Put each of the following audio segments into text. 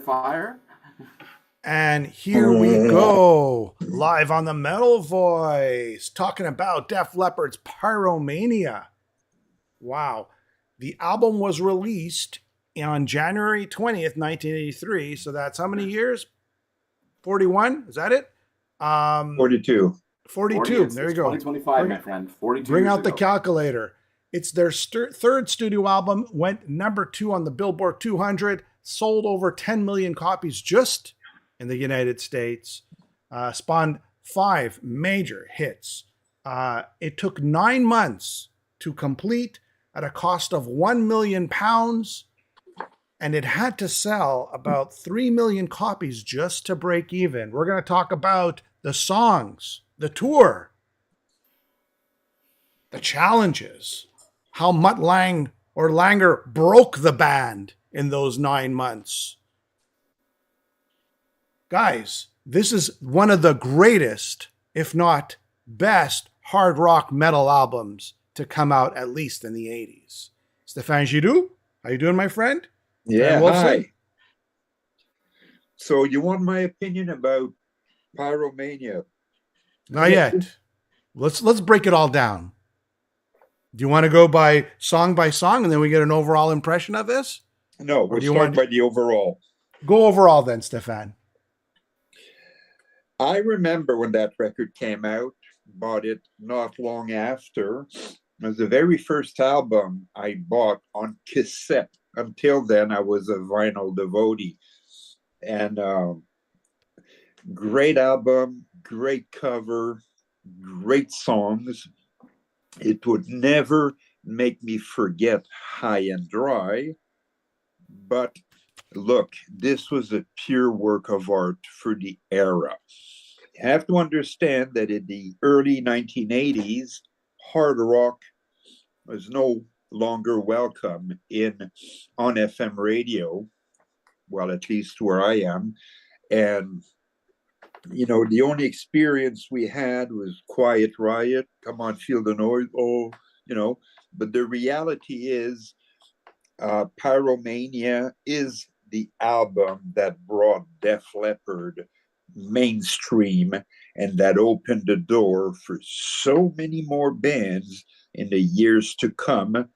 fire. And here we go, live on the Metal Voice, talking about Def Leppard's Pyromania. Wow. The album was released on January 20th, 1983. So that's how many years? 41? Is that it? 42. 42. There you go. 2025, my friend. 42 Bring years out the ago. calculator. It's their third studio album, went number 2 on the Billboard 200, sold over 10 million copies just in the United States, spawned 5 major hits. It took 9 months to complete at a cost of £1 million, and it had to sell about 3 million copies just to break even. We're going to talk about the songs, the tour, the challenges, how Mutt Lang or Langer broke the band in those 9 months. Guys, this is one of the greatest, if not best, hard rock metal albums to come out, at least in the 80s. Stéphane Giroux, how you doing, my friend? Yeah, hi. So you want my opinion about Pyromania? Not yet. Let's break it all down. Do you want to go by song, and then we get an overall impression of this? No, we'll start by the overall. Go overall then, Stéphane. I remember when that record came out, bought it not long after. It was the very first album I bought on cassette. Until then, I was a vinyl devotee. And great album, great cover, great songs. It would never make me forget High and Dry. But look, this was a pure work of art for the era. You have to understand that in the early 1980s, hard rock was no longer welcome on FM radio, well, at least where I am. And, you know, the only experience we had was Quiet Riot, Come On, Feel the Noise, but the reality is Pyromania is the album that brought Def Leppard mainstream and that opened the door for so many more bands in the years to come.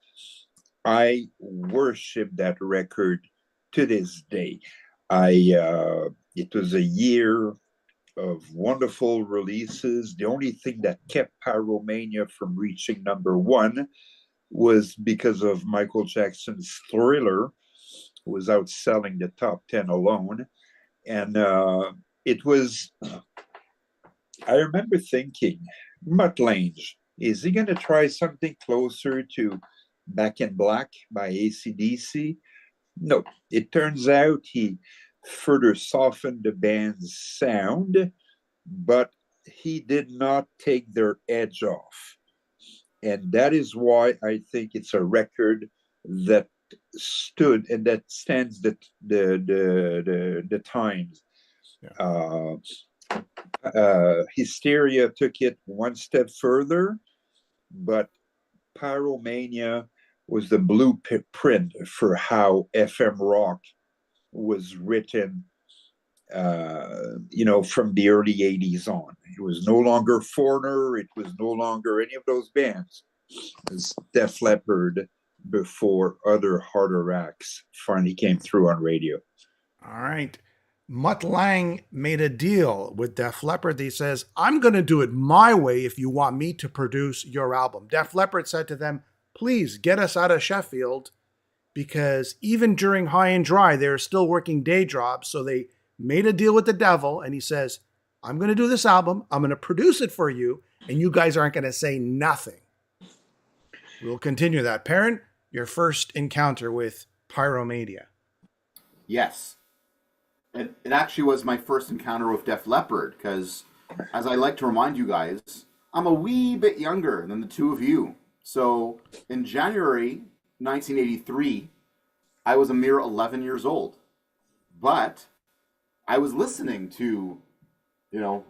I worship that record to this day. It was a year of wonderful releases. The only thing that kept Pyromania from reaching number 1 was because of Michael Jackson's Thriller, who was outselling the top 10 alone. And it was, I remember thinking, Mutt Lang, is he going to try something closer to Back in Black by AC/DC? No, it turns out he further softened the band's sound, but he did not take their edge off. And that is why I think it's a record that stood and that stands the times. Yeah. Hysteria took it one step further, but Pyromania was the blueprint for how FM rock was written, from the early 80s on. It was no longer Foreigner. It was no longer any of those bands. It was Def Leppard before other harder acts finally came through on radio. All right. Mutt Lang made a deal with Def Leppard. He says, I'm going to do it my way if you want me to produce your album. Def Leppard said to them, please get us out of Sheffield, because even during High and Dry, they're still working day jobs. So they made a deal with the devil, and he says, I'm going to do this album. I'm going to produce it for you, and you guys aren't going to say nothing. We'll continue that. Perrin, your first encounter with Pyromania. Yes. It actually was my first encounter with Def Leppard, because, as I like to remind you guys, I'm a wee bit younger than the two of you. So, in January 1983, I was a mere 11 years old. But I was listening to,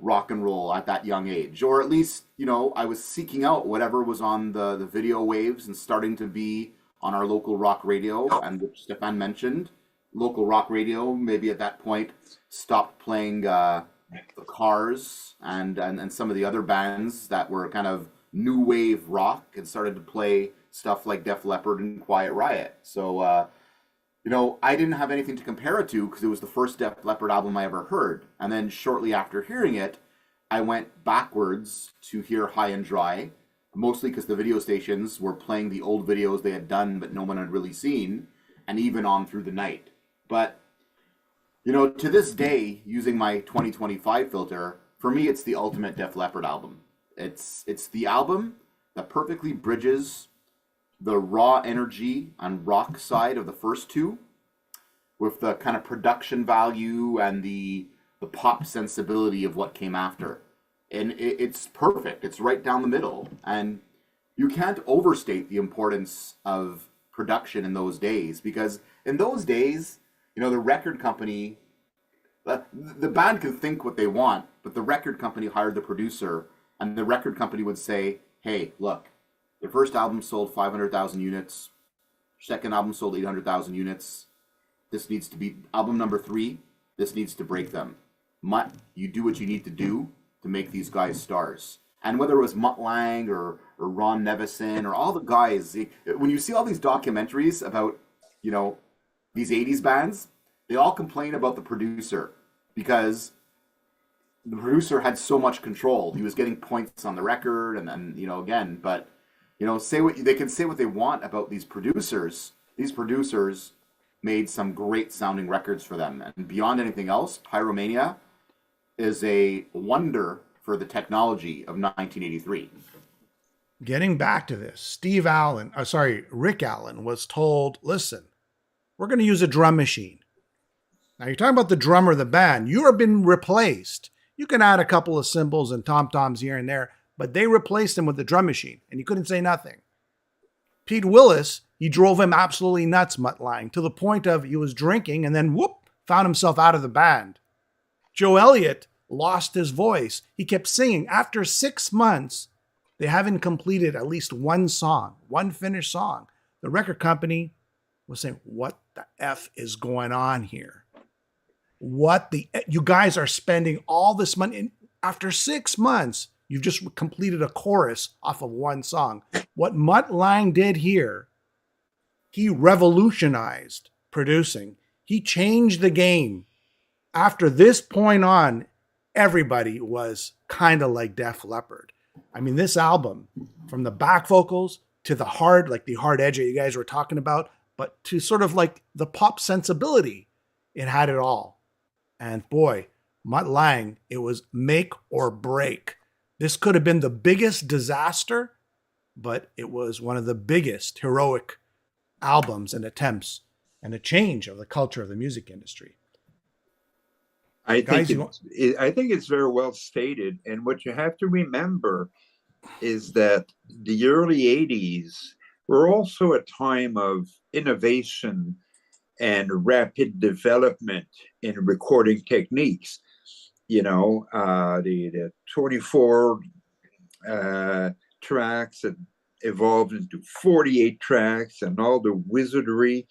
rock and roll at that young age. Or at least, I was seeking out whatever was on the video waves and starting to be on our local rock radio, and which Stéphane mentioned. local rock radio, maybe at that point, stopped playing the Cars and some of the other bands that were kind of new wave rock and started to play stuff like Def Leppard and Quiet Riot. So, I didn't have anything to compare it to because it was the first Def Leppard album I ever heard. And then shortly after hearing it, I went backwards to hear High and Dry, mostly because the video stations were playing the old videos they had done but no one had really seen, and even on through the night. But, to this day, using my 2025 filter, for me it's the ultimate Def Leppard album. It's the album that perfectly bridges the raw energy and rock side of the first two with the kind of production value and the pop sensibility of what came after. And it's perfect. It's right down the middle. And you can't overstate the importance of production in those days, because in those days, the record company, the band can think what they want, but the record company hired the producer, and the record company would say, hey, look, their first album sold 500,000 units. Second album sold 800,000 units. This needs to be album number 3. This needs to break them. Mutt, you do what you need to do to make these guys stars. And whether it was Mutt Lange or Ron Nevison or all the guys, when you see all these documentaries about, these 80s bands, they all complain about the producer because the producer had so much control. He was getting points on the record and then, again, but, they can say what they want about these producers. These producers made some great sounding records for them. And beyond anything else, Pyromania is a wonder for the technology of 1983. Getting back to this, Rick Allen was told, listen, we're going to use a drum machine. Now you're talking about the drummer of the band. You have been replaced. You can add a couple of cymbals and tom-toms here and there, but they replaced him with the drum machine, and he couldn't say nothing. Pete Willis, he drove him absolutely nuts, Mutt Lange, to the point of he was drinking and then found himself out of the band. Joe Elliott lost his voice. He kept singing. After 6 months, they haven't completed at least one finished song. The record company was saying, what the F is going on here? You guys are spending all this money. And after 6 months, you've just completed a chorus off of one song. What Mutt Lange did here, he revolutionized producing. He changed the game. After this point on, everybody was kind of like Def Leppard. I mean, this album, from the back vocals to the hard edge that you guys were talking about, but to sort of like the pop sensibility, it had it all. And boy, Mutt Lange, it was make or break. This could have been the biggest disaster, but it was one of the biggest heroic albums and attempts and a change of the culture of the music industry. I think it's very well stated. And what you have to remember is that the early 80s were also a time of innovation and rapid development in recording techniques. The 24 tracks that evolved into 48 tracks, and all the wizardry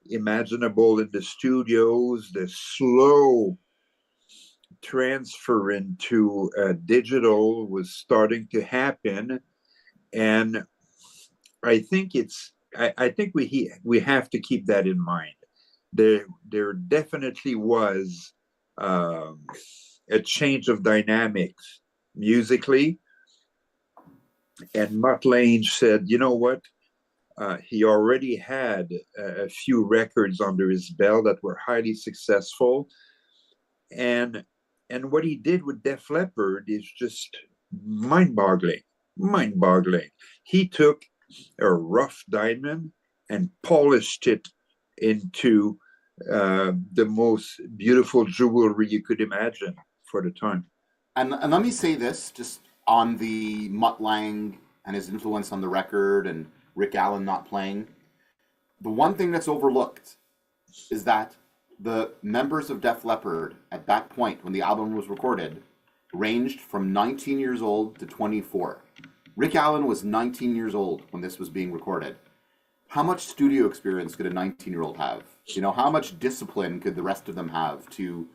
imaginable in the studios, the slow transfer into digital was starting to happen. And I think we have to keep that in mind. There definitely was a change of dynamics musically. And Mutt Lange said, you know what? He already had a few records under his belt that were highly successful. And what he did with Def Leppard is just mind-boggling. He took a rough diamond and polished it into the most beautiful jewelry you could imagine for the time. And let me say this, just on the Mutt Lange and his influence on the record and Rick Allen not playing. The one thing that's overlooked is that the members of Def Leppard at that point, when the album was recorded, ranged from 19 years old to 24. Rick Allen was 19 years old when this was being recorded. How much studio experience could a 19-year-old have? You know, how much discipline could the rest of them have to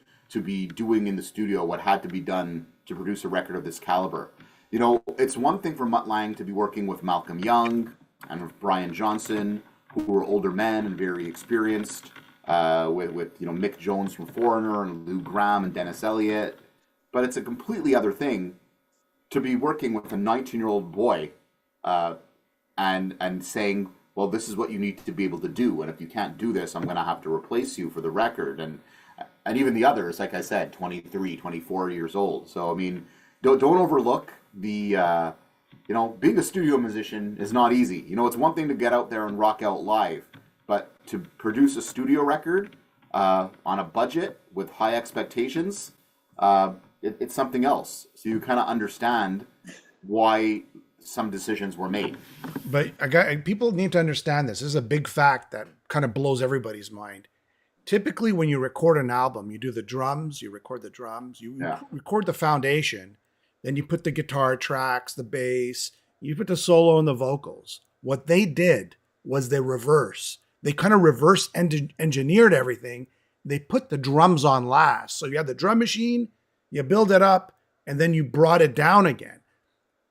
be doing in the studio what had to be done to produce a record of this caliber? You know, it's one thing for Mutt Lange to be working with Malcolm Young and with Brian Johnson, who were older men and very experienced, with you know, Mick Jones from Foreigner and Lou Gramm and Dennis Elliott. But it's a completely other thing to be working with a 19-year-old boy and saying, well, this is what you need to be able to do, and if you can't do this, I'm going to have to replace you for the record. And even the others, like I said, 23, 24 years old. So I mean, don't overlook the you know, being a studio musician is not easy. You know, it's one thing to get out there and rock out live, but to produce a studio record on a budget with high expectations, it's something else. So you kind of understand why some decisions were made. But people need to understand this. This is a big fact that kind of blows everybody's mind. Typically, when you record an album, you do the drums, you record the drums, you record the foundation, then you put the guitar tracks, the bass, you put the solo and the vocals. What they did was they kind of reverse engineered everything. They put the drums on last. So you had the drum machine, you build it up, and then you brought it down again.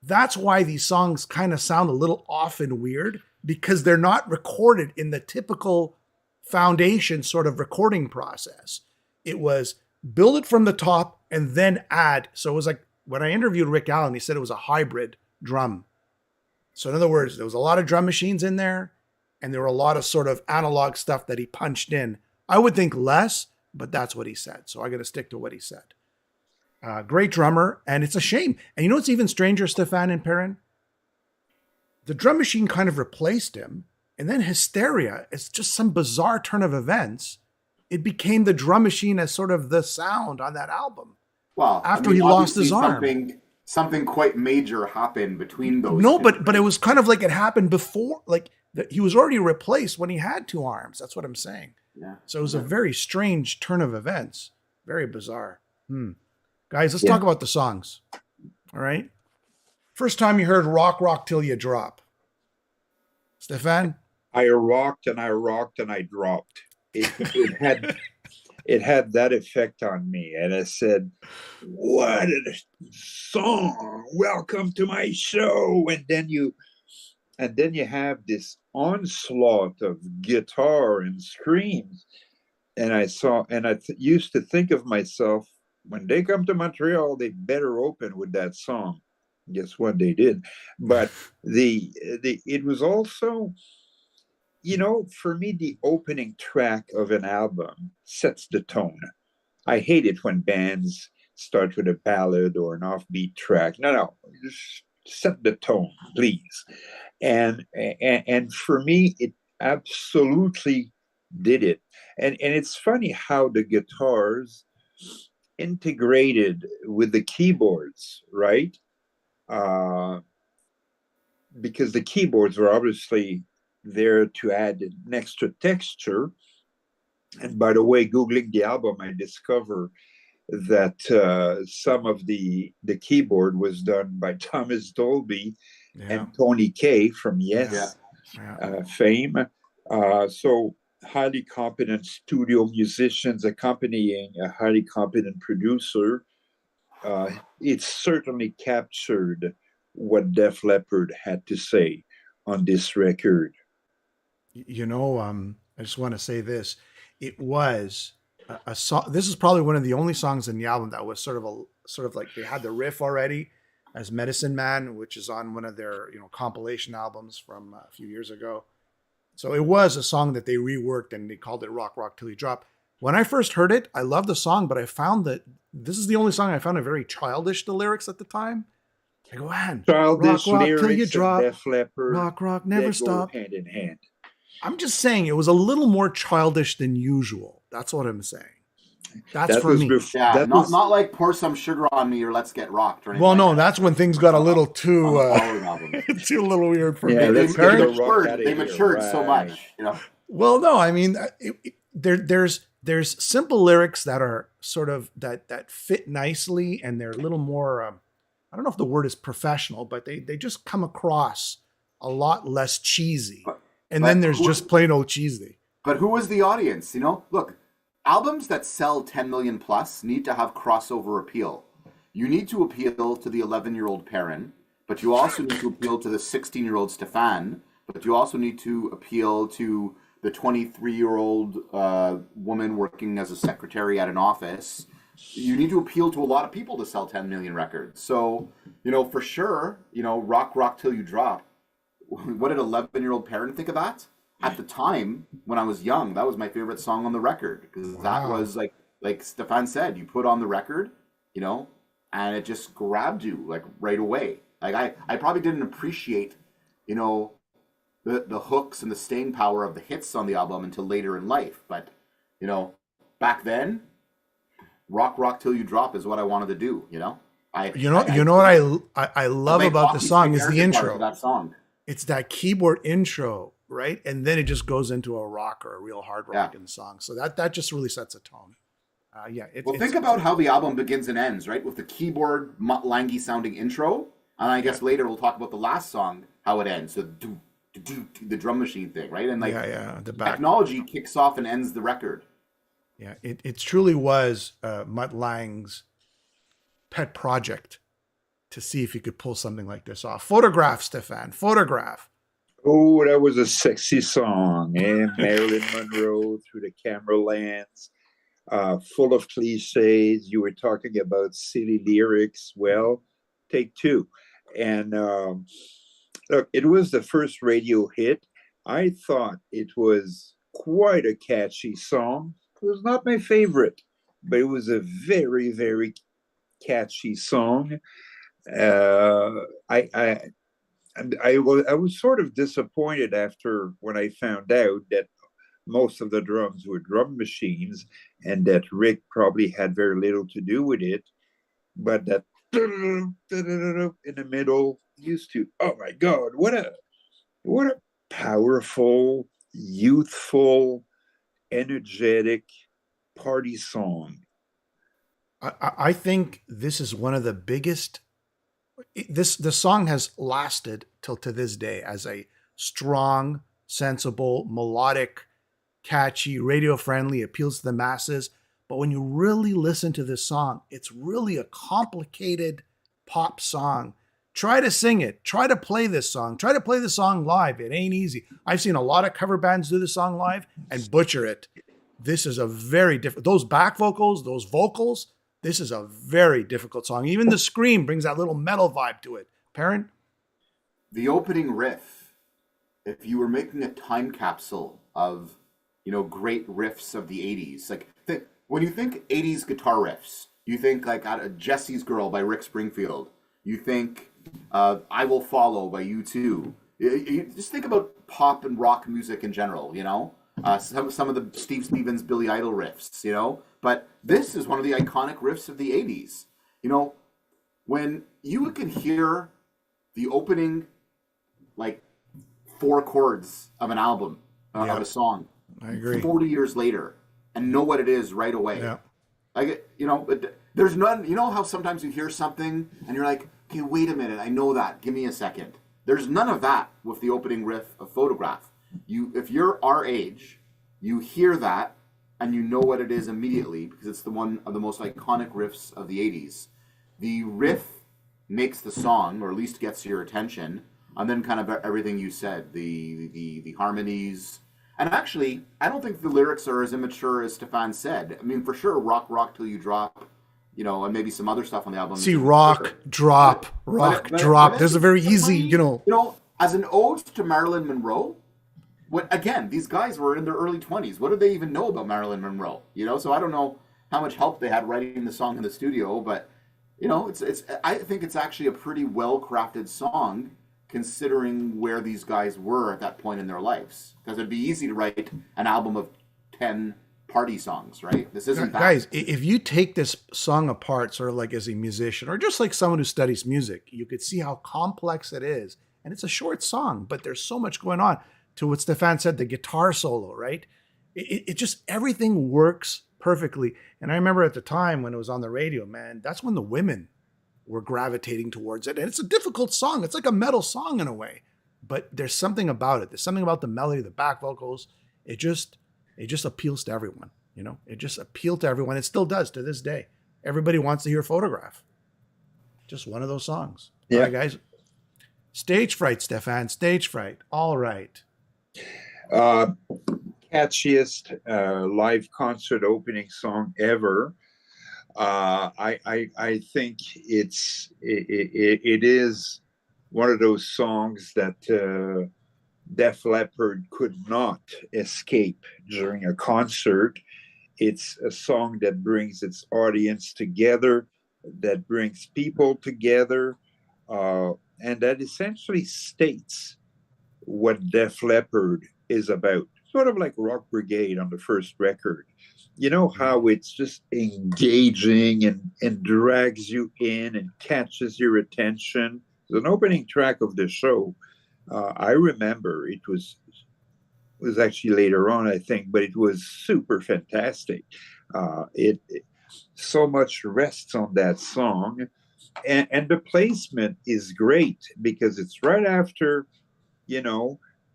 That's why these songs kind of sound a little off and weird, because they're not recorded in the typical foundation sort of recording process. It was build it from the top and then add. So it was like when I interviewed Rick Allen, he said it was a hybrid drum. So in other words, there was a lot of drum machines in there, and there were a lot of sort of analog stuff that he punched in. I would think less, but that's what he said. So I got to stick to what he said. Great drummer, and it's a shame. And you know what's even stranger, Stefan and Perrin? The drum machine kind of replaced him, and then Hysteria, it's just some bizarre turn of events. It became the drum machine as sort of the sound on that album. Well, after he lost his arm. Something quite major happened between those. No, but it was kind of like it happened before, like he was already replaced when he had two arms. That's what I'm saying. Yeah. So it was a very strange turn of events. Very bizarre. Guys, let's talk about the songs. All right. First time you heard Rock, Rock Till You Drop. Stefan? I rocked and I dropped. It had that effect on me. And I said, what a song. Welcome to my show. And then you have this onslaught of guitar and screams. And I used to think of myself, when they come to Montreal, they better open with that song. Guess what they did? But it was also, you know, for me, the opening track of an album sets the tone. I hate it when bands start with a ballad or an offbeat track. No, just set the tone, please. And for me, it absolutely did it. And it's funny how the guitars integrated with the keyboards, right? Because the keyboards were obviously there to add an extra texture. And by the way, Googling the album, I discovered that some of the keyboard was done by Thomas Dolby and Tony Kaye from Yes fame. So highly competent studio musicians accompanying a highly competent producer. It certainly captured what Def Leppard had to say on this record. You know, I just want to say this. It was a song. This is probably one of the only songs in the album that was sort of like they had the riff already as Medicine Man, which is on one of their, you know, compilation albums from a few years ago. So it was a song that they reworked and they called it Rock, Rock Till You Drop. When I first heard it, I loved the song, but I found that this is the only song I found it very childish, the lyrics at the time. I go, man, childish rock, rock lyrics till you drop, Def Leppard, rock, rock, never stop. Hand in hand. I'm just saying it was a little more childish than usual. That's what I'm saying. That's for me. Not like Pour Some Sugar on Me or Let's Get Rocked. Or well, no, that's when things got a little too too a little weird for me. They matured so much, you know. Well, no, I mean, there's simple lyrics that are sort of that fit nicely, and they're a little more. I don't know if the word is professional, but they just come across a lot less cheesy. And then there's just plain old cheesy. But who was the audience? You know, look, albums that sell 10 million plus need to have crossover appeal. You need to appeal to the 11-year-old Perrin, but you also need to appeal to the 16-year-old Stefan, but you also need to appeal to the 23-year-old woman working as a secretary at an office. You need to appeal to a lot of people to sell 10 million records. So, you know, for sure, you know, Rock Till You Drop. What did 11-year-old Perrin think of that? At the time, when I was young, that was my favorite song on the record. Because that was like Stefan said, you put on the record, you know, and it just grabbed you like right away. Like I probably didn't appreciate, you know, the hooks and the staying power of the hits on the album until later in life. But, you know, back then, Rock Till You Drop is what I wanted to do, you know? What I love about the song is the intro. That song. It's that keyboard intro, right? And then it just goes into a rock or a real hard rocking song. So that just really sets a tone. Think about how the album begins and ends, right? With the keyboard Mutt Lange sounding intro. And I guess later we'll talk about the last song, how it ends. So the drum machine thing, right? And the technology kicks off and ends the record. Yeah, it truly was Mutt Lange's pet project to see if he could pull something like this off. Photograph, Stefan, Photograph. Oh, that was a sexy song. And Marilyn Monroe through the camera lens, full of cliches. You were talking about silly lyrics. Well, take two. And look, it was the first radio hit. I thought it was quite a catchy song. It was not my favorite, but it was a very, very catchy song. I was sort of disappointed after when I found out that most of the drums were drum machines and that Rick probably had very little to do with it, but that in the middle used to. Oh my God! What a powerful, youthful, energetic party song. I think this is one of the biggest. The song has lasted till to this day as a strong, sensible, melodic, catchy, radio friendly, appeals to the masses. But when you really listen to this song, it's really a complicated pop song. Try to sing it. Try to play this song. Try to play the song live. It ain't easy. I've seen a lot of cover bands do the song live and butcher it. This is a very different. Those back vocals, those vocals, this is a very difficult song. Even the scream brings that little metal vibe to it. Perrin? The opening riff, if you were making a time capsule of, you know, great riffs of the 80s, like when you think 80s guitar riffs, you think like Jesse's Girl by Rick Springfield. You think I Will Follow by U2. You just think about pop and rock music in general, you know? Some of the Steve Stevens, Billy Idol riffs, you know? But this is one of the iconic riffs of the 80s. You know, when you can hear the opening, like, 4 chords of an album, of a song, I agree. 40 years later, and know what it is right away. Yeah. Like, you know, there's none, you know how sometimes you hear something and you're like, okay, wait a minute, I know that, give me a second. There's none of that with the opening riff of Photograph. If you're our age, you hear that and you know what it is immediately because it's the one of the most iconic riffs of the 80s. The riff makes the song, or at least gets your attention, and then kind of everything you said, the harmonies. And actually, I don't think the lyrics are as immature as Stefan said. I mean, for sure, Rock Till You Drop, you know, and maybe some other stuff on the album. See, rock, drop. There's a very easy, you know. You know, as an ode to Marilyn Monroe, again, these guys were in their early 20s. What did they even know about Marilyn Monroe? You know, so I don't know how much help they had writing the song in the studio, but, you know, I think it's actually a pretty well-crafted song considering where these guys were at that point in their lives. Because it'd be easy to write an album of 10 party songs, right? This isn't that. Guys, if you take this song apart sort of like as a musician or just like someone who studies music, you could see how complex it is. And it's a short song, but there's so much going on. To what Stefan said, the guitar solo, right? It just, everything works perfectly. And I remember at the time when it was on the radio, man, that's when the women were gravitating towards it. And it's a difficult song. It's like a metal song in a way, but there's something about it. There's something about the melody, the back vocals. It just it just appeals to everyone. It just appealed to everyone. It still does to this day. Everybody wants to hear Photograph. Just one of those songs. Yeah. All right, guys. Stage Fright, Stefan. Stage Fright. All right. Catchiest live concert opening song ever. I think it is one of those songs that Def Leppard could not escape during a concert. It's a song that brings its audience together, that brings people together, and that essentially states what Def Leppard is about. Sort of like Rock Brigade on the first record. You know how it's just engaging and drags you in and catches your attention. It's an opening track of the show. I remember it was actually later on, I think, but it was super fantastic. It so much rests on that song, and the placement is great because it's right after,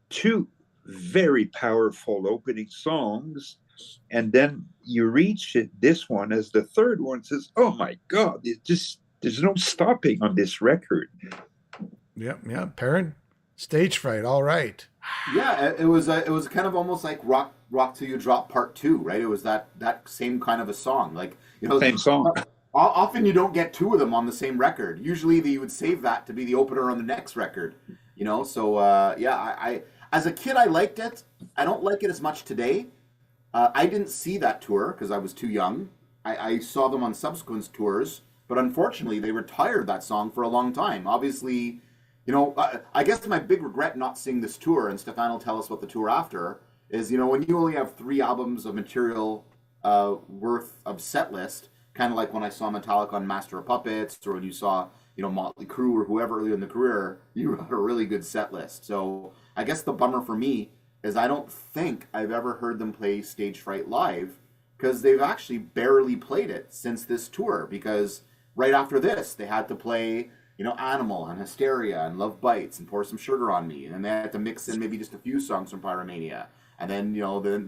two very powerful opening songs, and then you reach this one as the third one. Says, "Oh my God, there's no stopping on this record." Yeah, Perrin. Stage Fright. All right. Yeah, it was kind of almost like Rock Till You Drop Part 2, right? It was that same kind of a song, like same song. Often you don't get two of them on the same record. Usually you would save that to be the opener on the next record, So I as a kid I liked it. I don't like it as much today. I didn't see that tour because I was too young. I saw them on subsequent tours, but unfortunately they retired that song for a long time. Obviously. I guess my big regret not seeing this tour, and Stefan will tell us about the tour after, is, when you only have 3 albums of material worth of set list, kind of like when I saw Metallica on Master of Puppets, or when you saw, Motley Crue or whoever earlier in the career, you had a really good set list. So I guess the bummer for me is I don't think I've ever heard them play Stage Fright live, because they've actually barely played it since this tour, because right after this, they had to play... Animal and Hysteria and Love Bites and Pour Some Sugar on Me, and then they had to mix in maybe just a few songs from Pyromania, and then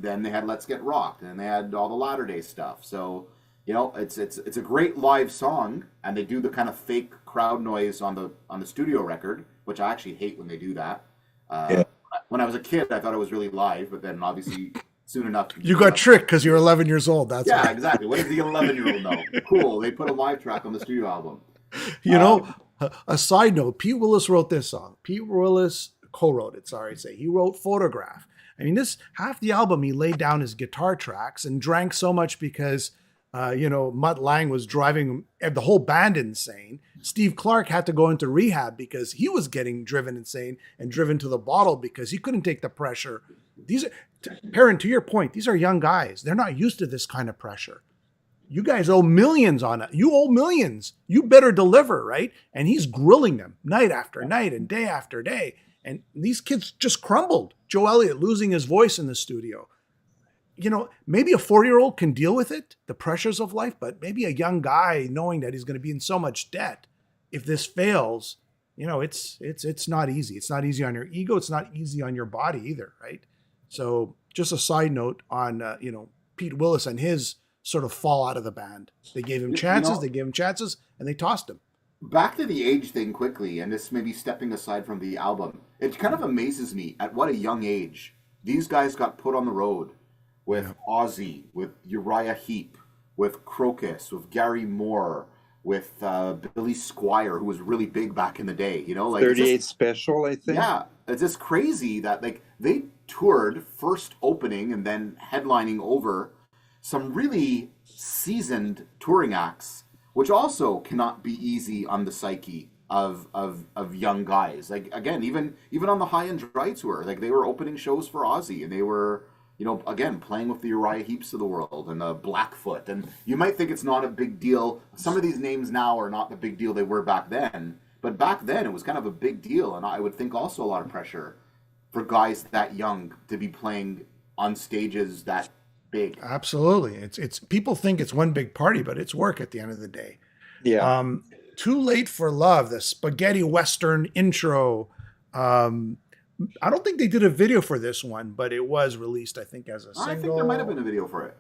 then they had Let's Get Rocked, and they had all the Latter Day stuff. So it's a great live song, and they do the kind of fake crowd noise on the studio record, which I actually hate when they do that. When I was a kid, I thought it was really live, but then obviously soon enough you got tricked because you were 11 years old. That's yeah, exactly. What does the 11-year-old know? Cool, they put a live track on the studio album. A side note, Pete Willis wrote this song. Pete Willis co-wrote it, sorry to say. He wrote Photograph. I mean, half the album, he laid down his guitar tracks and drank so much because, Mutt Lange was driving the whole band insane. Steve Clark had to go into rehab because he was getting driven insane and driven to the bottle because he couldn't take the pressure. Perrin, to your point, these are young guys. They're not used to this kind of pressure. You guys owe millions on it. You owe millions. You better deliver, right? And he's grilling them night after night and day after day. And these kids just crumbled. Joe Elliott losing his voice in the studio. Maybe a 4-year-old can deal with it, the pressures of life, but maybe a young guy knowing that he's going to be in so much debt, if this fails, it's not easy. It's not easy on your ego. It's not easy on your body either, right? So just a side note on, Pete Willis and his sort of fall out of the band. They gave him chances, and they tossed him. Back to the age thing quickly, and this maybe stepping aside from the album, it kind of amazes me at what a young age these guys got put on the road with Ozzy, with Uriah Heep, with Crocus, with Gary Moore, with Billy Squier, who was really big back in the day. 38 Special, I think. Yeah, it's just crazy that they toured first opening and then headlining over some really seasoned touring acts, which also cannot be easy on the psyche of young guys. Like, again, even on the High and Dry tour, like, they were opening shows for Ozzy, and they were, again, playing with the Uriah Heeps of the world and the Blackfoot. And you might think it's not a big deal. Some of these names now are not the big deal they were back then, but back then it was kind of a big deal, and I would think also a lot of pressure for guys that young to be playing on stages that big. Absolutely. It's people think it's one big party, but it's work at the end of the day. Yeah. Too Late for Love, the spaghetti Western intro. I don't think they did a video for this one, but it was released, I think, as a I think there might have been single, a video for it.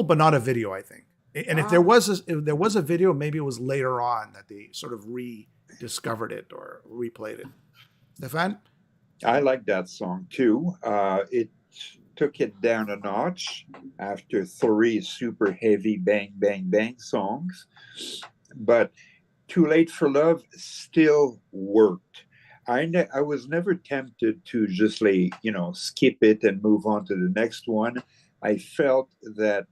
but not a video, I think. And if there was a video, maybe it was later on that they sort of rediscovered it or replayed it. Stefan? I like that song too. It took it down a notch after 3 super heavy bang, bang, bang songs. But Too Late for Love still worked. I was never tempted to just skip it and move on to the next one. I felt that,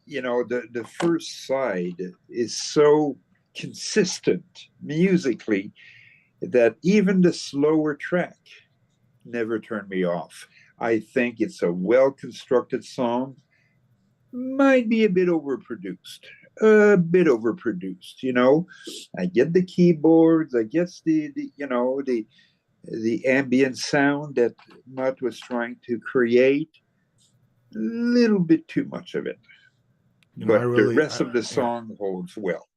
the first side is so consistent musically that even the slower track never turned me off. I think it's a well-constructed song, might be a bit overproduced. I get the keyboards, I get the ambient sound that Mutt was trying to create. A little bit too much of it. But the rest of the song holds well.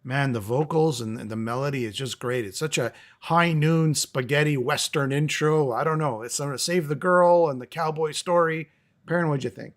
Man, the vocals and the melody is just great. It's such a high noon spaghetti western intro. I don't know. It's going to save the girl and the cowboy story. Perrin, what'd you think?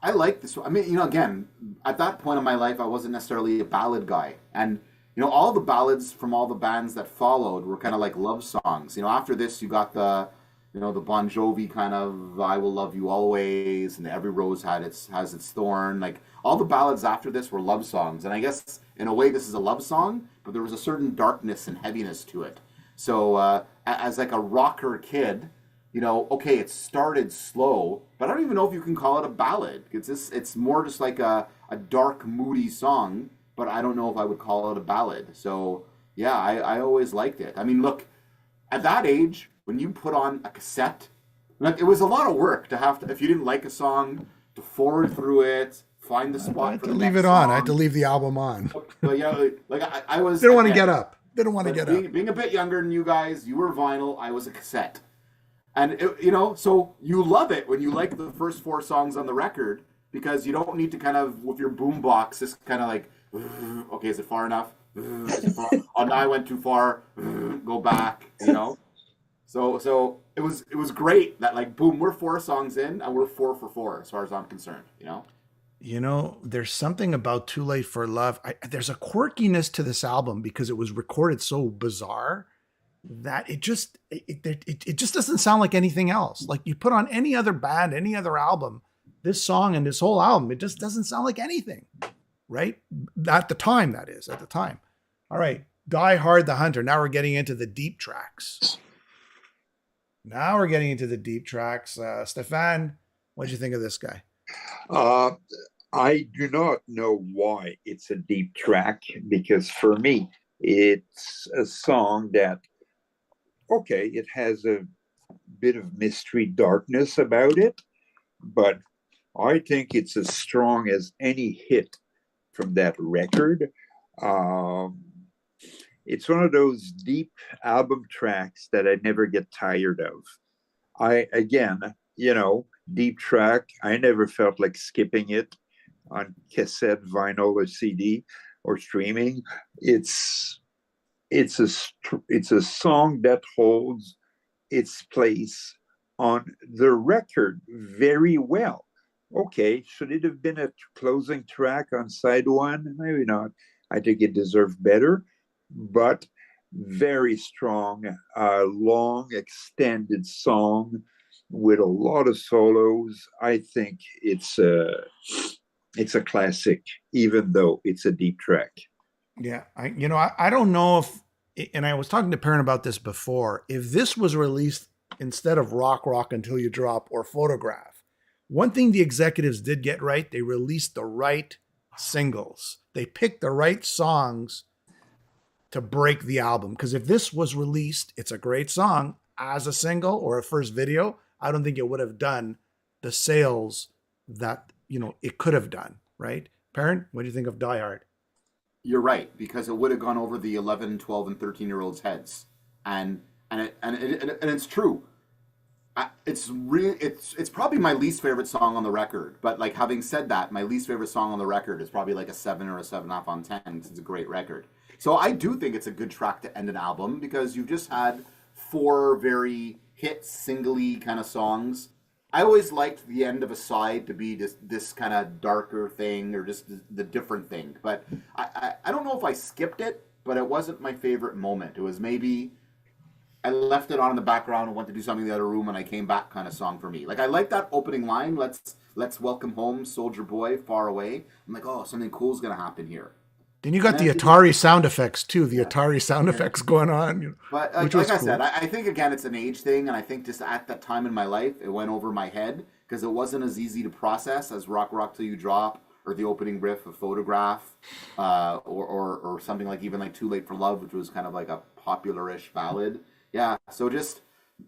I like this. I mean, again, at that point in my life, I wasn't necessarily a ballad guy. And, all the ballads from all the bands that followed were kind of like love songs. After this, you got the Bon Jovi kind of "I Will Love You Always" and "Every Rose has its thorn." Like all the ballads after this were love songs, and I guess in a way this is a love song, but there was a certain darkness and heaviness to it. So as like a rocker kid, okay, it started slow, but I don't even know if you can call it a ballad. It's more just like a dark, moody song, but I don't know if I would call it a ballad. So yeah, I always liked it. I mean, look, at that age, when you put on a cassette, like, it was a lot of work to have to, if you didn't like a song, to forward through it, find the spot. I had to leave it on. I had to leave the album on. But yeah, like I was. They don't want to get up. They don't want to get up. Being a bit younger than you guys, you were vinyl. I was a cassette, and so you love it when you like the first 4 songs on the record because you don't need to kind of with your boombox just kind of like, okay, is it far enough? Oh, now I went too far. Go back. So it was great that like boom, we're 4 songs in and we're 4 for 4 as far as I'm concerned. There's something about Too Late for Love. There's a quirkiness to this album because it was recorded so bizarre that it just doesn't sound like anything else. Like you put on any other band, any other album, this song and this whole album, it just doesn't sound like anything, right? At the time, that is, at the time. All right, Die Hard the Hunter. Now we're getting into the deep tracks. Stefan, what'd you think of this guy? I do not know why it's a deep track because for me, it's a song that, okay, it has a bit of mystery darkness about it, but I think it's as strong as any hit from that record. It's one of those deep album tracks that I never get tired of. Deep track, I never felt like skipping it on cassette, vinyl, or CD, or streaming. It's a song that holds its place on the record very well. Okay, should it have been a closing track on side 1? Maybe not. I think it deserved better, but very strong, long, extended song with a lot of solos. I think it's a classic, even though it's a deep track. Yeah, I don't know if, and I was talking to Perrin about this before, if this was released instead of Rock Until You Drop or Photograph, one thing the executives did get right, they released the right singles. They picked the right songs to break the album. Because if this was released, it's a great song as a single or a first video, I don't think it would have done the sales that, it could have done, right? Perrin, what do you think of Die Hard? You're right, because it would have gone over the 11, 12, and 13-year-olds' heads. And it's true. It's probably my least favorite song on the record. But like having said that, my least favorite song on the record is probably like a 7 or a 7.5 on 10. It's a great record. So I do think it's a good track to end an album because you've just had 4 very hit singly kind of songs. I always liked the end of a side to be this kind of darker thing or just the different thing. But I don't know if I skipped it, but it wasn't my favorite moment. It was maybe I left it on in the background and went to do something in the other room and I came back kind of song for me. Like I like that opening line, let's welcome home, soldier boy, far away. I'm like, oh, something cool's gonna happen here. Then you got the Atari sound effects too, the Atari sound effects going on. You know, but like I said, I think again it's an age thing, and I think just at that time in my life, it went over my head because it wasn't as easy to process as Rock Rock Till You Drop or the opening riff of Photograph, or something like even like Too Late for Love, which was kind of like a popular-ish ballad. Yeah, so just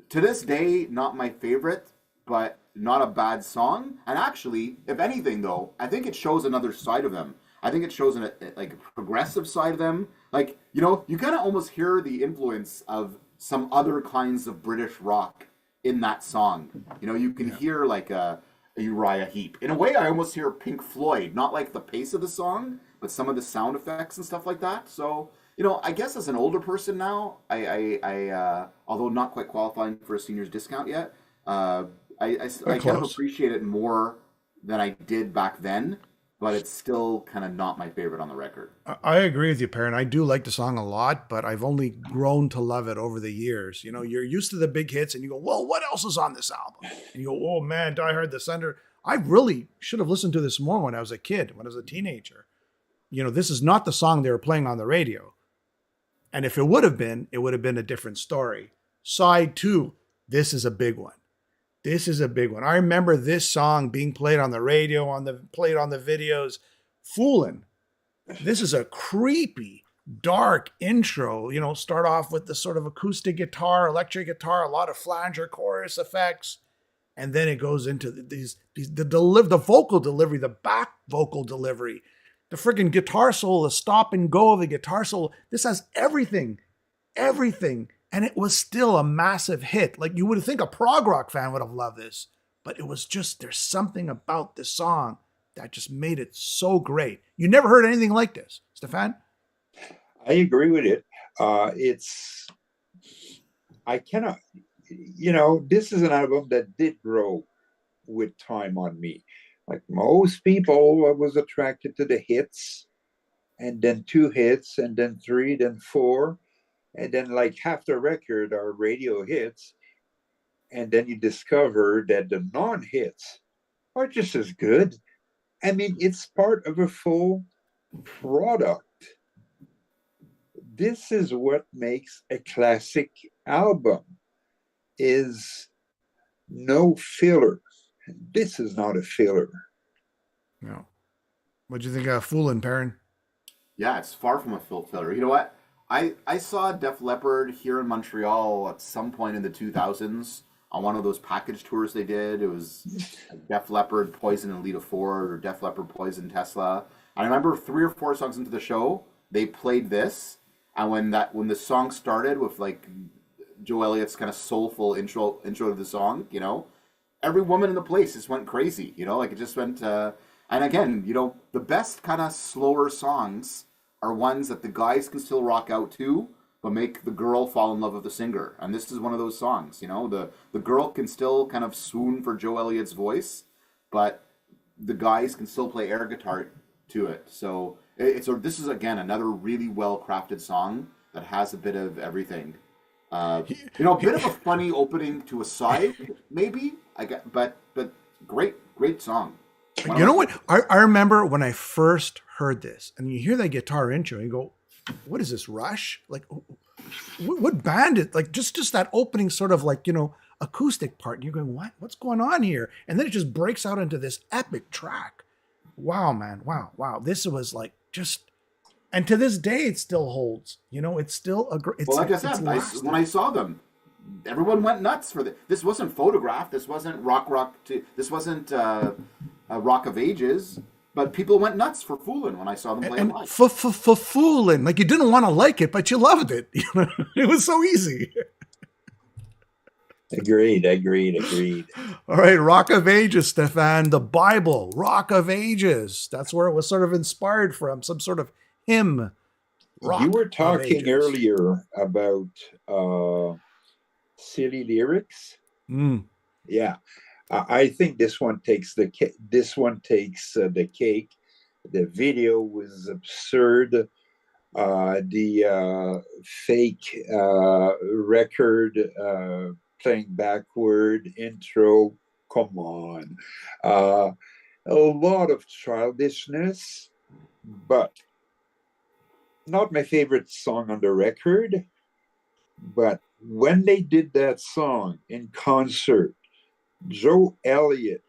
to this day, not my favorite, but not a bad song. And actually, if anything though, I think it shows another side of them. I think it shows like a progressive side of them. Like, you know, you kind of almost hear the influence of some other kinds of British rock in that song. You know, you can hear like a Uriah Heep. In a way, I almost hear Pink Floyd, not like the pace of the song, but some of the sound effects and stuff like that. So, you know, I guess as an older person now, I although not quite qualifying for a senior's discount yet, I kind of appreciate it more than I did back then. But it's still kind of not my favorite on the record. I agree with you, Perrin. I do like the song a lot, but I've only grown to love it over the years. You know, you're used to the big hits and you go, well, what else is on this album? And you go, oh man, Die Hard, The Sender. I really should have listened to this more when I was a kid, when I was a teenager. You know, this is not the song they were playing on the radio. And if it would have been a different story. Side 2, this is a big one. This is a big one. I remember this song being played on the radio, played on the videos. Foolin. This is a creepy, dark intro. You know, start off with the sort of acoustic guitar, electric guitar, a lot of flanger chorus effects, and then it goes into the vocal delivery, the back vocal delivery, the freaking guitar solo, the stop and go of the guitar solo. This has everything. And it was still a massive hit. Like you would think a prog rock fan would have loved this, but it was just, there's something about this song that just made it so great. You never heard anything like this, Stefan? I agree with it. I cannot, you know, this is an album that did grow with time on me. Like most people, I was attracted to the hits, and then 2 hits, and then 3, then 4. And then like half the record are radio hits. And then you discover that the non-hits are just as good. I mean, it's part of a full product. This is what makes a classic album, is no filler. This is not a filler. No. What'd you think of Foolin', Perrin? Yeah, it's far from a filler. You know what? I saw Def Leppard here in Montreal at some point in the 2000s on one of those package tours they did. It was Def Leppard, Poison, and Lita Ford, or Def Leppard, Poison, Tesla. And I remember 3 or 4 songs into the show, they played this, and when the song started with like Joe Elliott's kind of soulful intro to the song, you know, every woman in the place just went crazy. You know, like it just went. And again, you know, the best kind of slower songs are ones that the guys can still rock out to, but make the girl fall in love with the singer. And this is one of those songs, you know, the girl can still kind of swoon for Joe Elliott's voice, but the guys can still play air guitar to it. So this is again another really well crafted song that has a bit of everything. You know, a bit of a funny opening to a side, maybe. But great song. You know what? I remember when I first heard this, and you hear that guitar intro, and you go, "What is this, Rush? Like, what band is like just that opening sort of like, you know, acoustic part?" And you're going, "What's going on here?" And then it just breaks out into this epic track. Wow, man! Wow! This was like just, and to this day, it still holds. You know, it's still a great. Well, like I said, when I saw them, everyone went nuts for this. This wasn't Photograph. This wasn't Rock. This wasn't Rock of Ages. But people went nuts for Foolin' when I saw them play live. For Foolin', like you didn't want to like it, but you loved it. It was so easy. Agreed. All right, Rock of Ages, Stefan, the Bible, Rock of Ages. That's where it was sort of inspired from, some sort of hymn. You were talking earlier about silly lyrics. Mm. Yeah, I think this one takes the cake. The video was absurd. The fake record playing backward intro. Come on, a lot of childishness, but not my favorite song on the record. But when they did that song in concert, Joe Elliott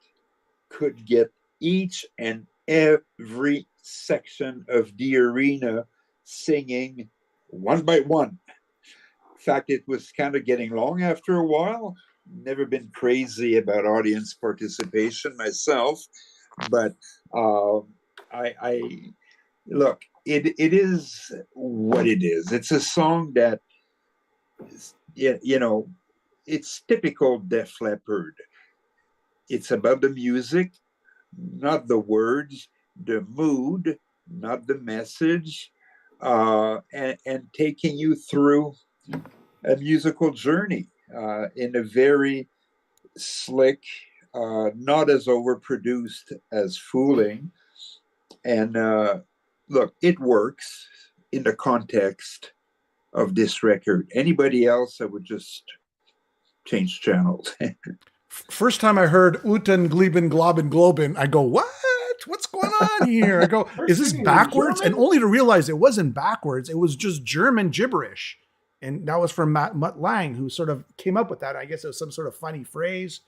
could get each and every section of the arena singing one by one. In fact, it was kind of getting long after a while. Never been crazy about audience participation myself, but I look. It is what it is. It's a song that you know. It's typical Def Leppard. It's about the music, not the words, the mood, not the message, and taking you through a musical journey in a very slick, not as overproduced as Fooling. And look, it works in the context of this record. Anybody else, I would just change channels. First time I heard Uten Gleben Globen Globen, I go, what? What's going on here? I go, is this backwards? And only to realize it wasn't backwards. It was just German gibberish. And that was from Mutt Lang, who sort of came up with that. I guess it was some sort of funny phrase.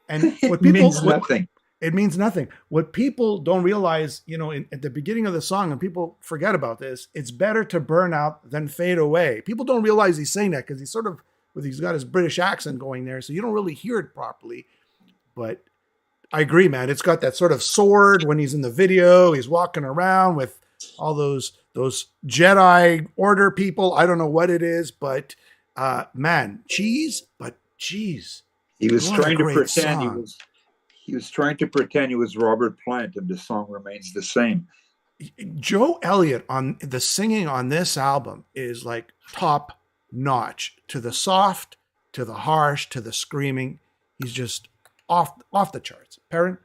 And what people means nothing. It means nothing. What people don't realize, at the beginning of the song, and people forget about this, it's better to burn out than fade away. People don't realize he's saying that because he's got his British accent going there, so you don't really hear it properly. But I agree, man. It's got that sort of sword when he's in the video. He's walking around with all those Jedi Order people. I don't know what it is, but man, cheese. He was trying to pretend he was trying to pretend he was Robert Plant, and the song remains the same. Joe Elliott on the singing on this album is like top notch, to the soft, to the harsh, to the screaming. He's just off the charts. Perrin?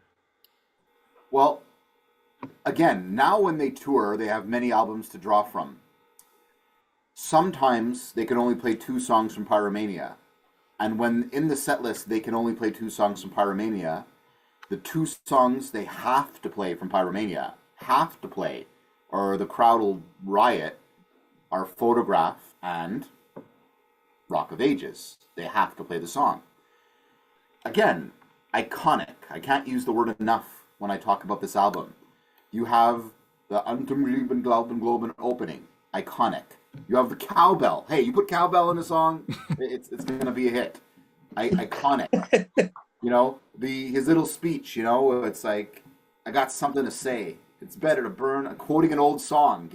Well, again, now when they tour, they have many albums to draw from. Sometimes they can only play 2 songs from Pyromania. And when in the set list they can only play 2 songs from Pyromania, the 2 songs they have to play from Pyromania, or the crowd will riot, are Photograph and Rock of Ages. They have to play the song. Again, iconic. I can't use the word enough when I talk about this album. You have the Untum Lieben Glauben Globen opening. Iconic. You have the cowbell. Hey, you put cowbell in a song, it's going to be a hit. Iconic. His little speech, it's like, I got something to say. It's better to burn, quoting an old song,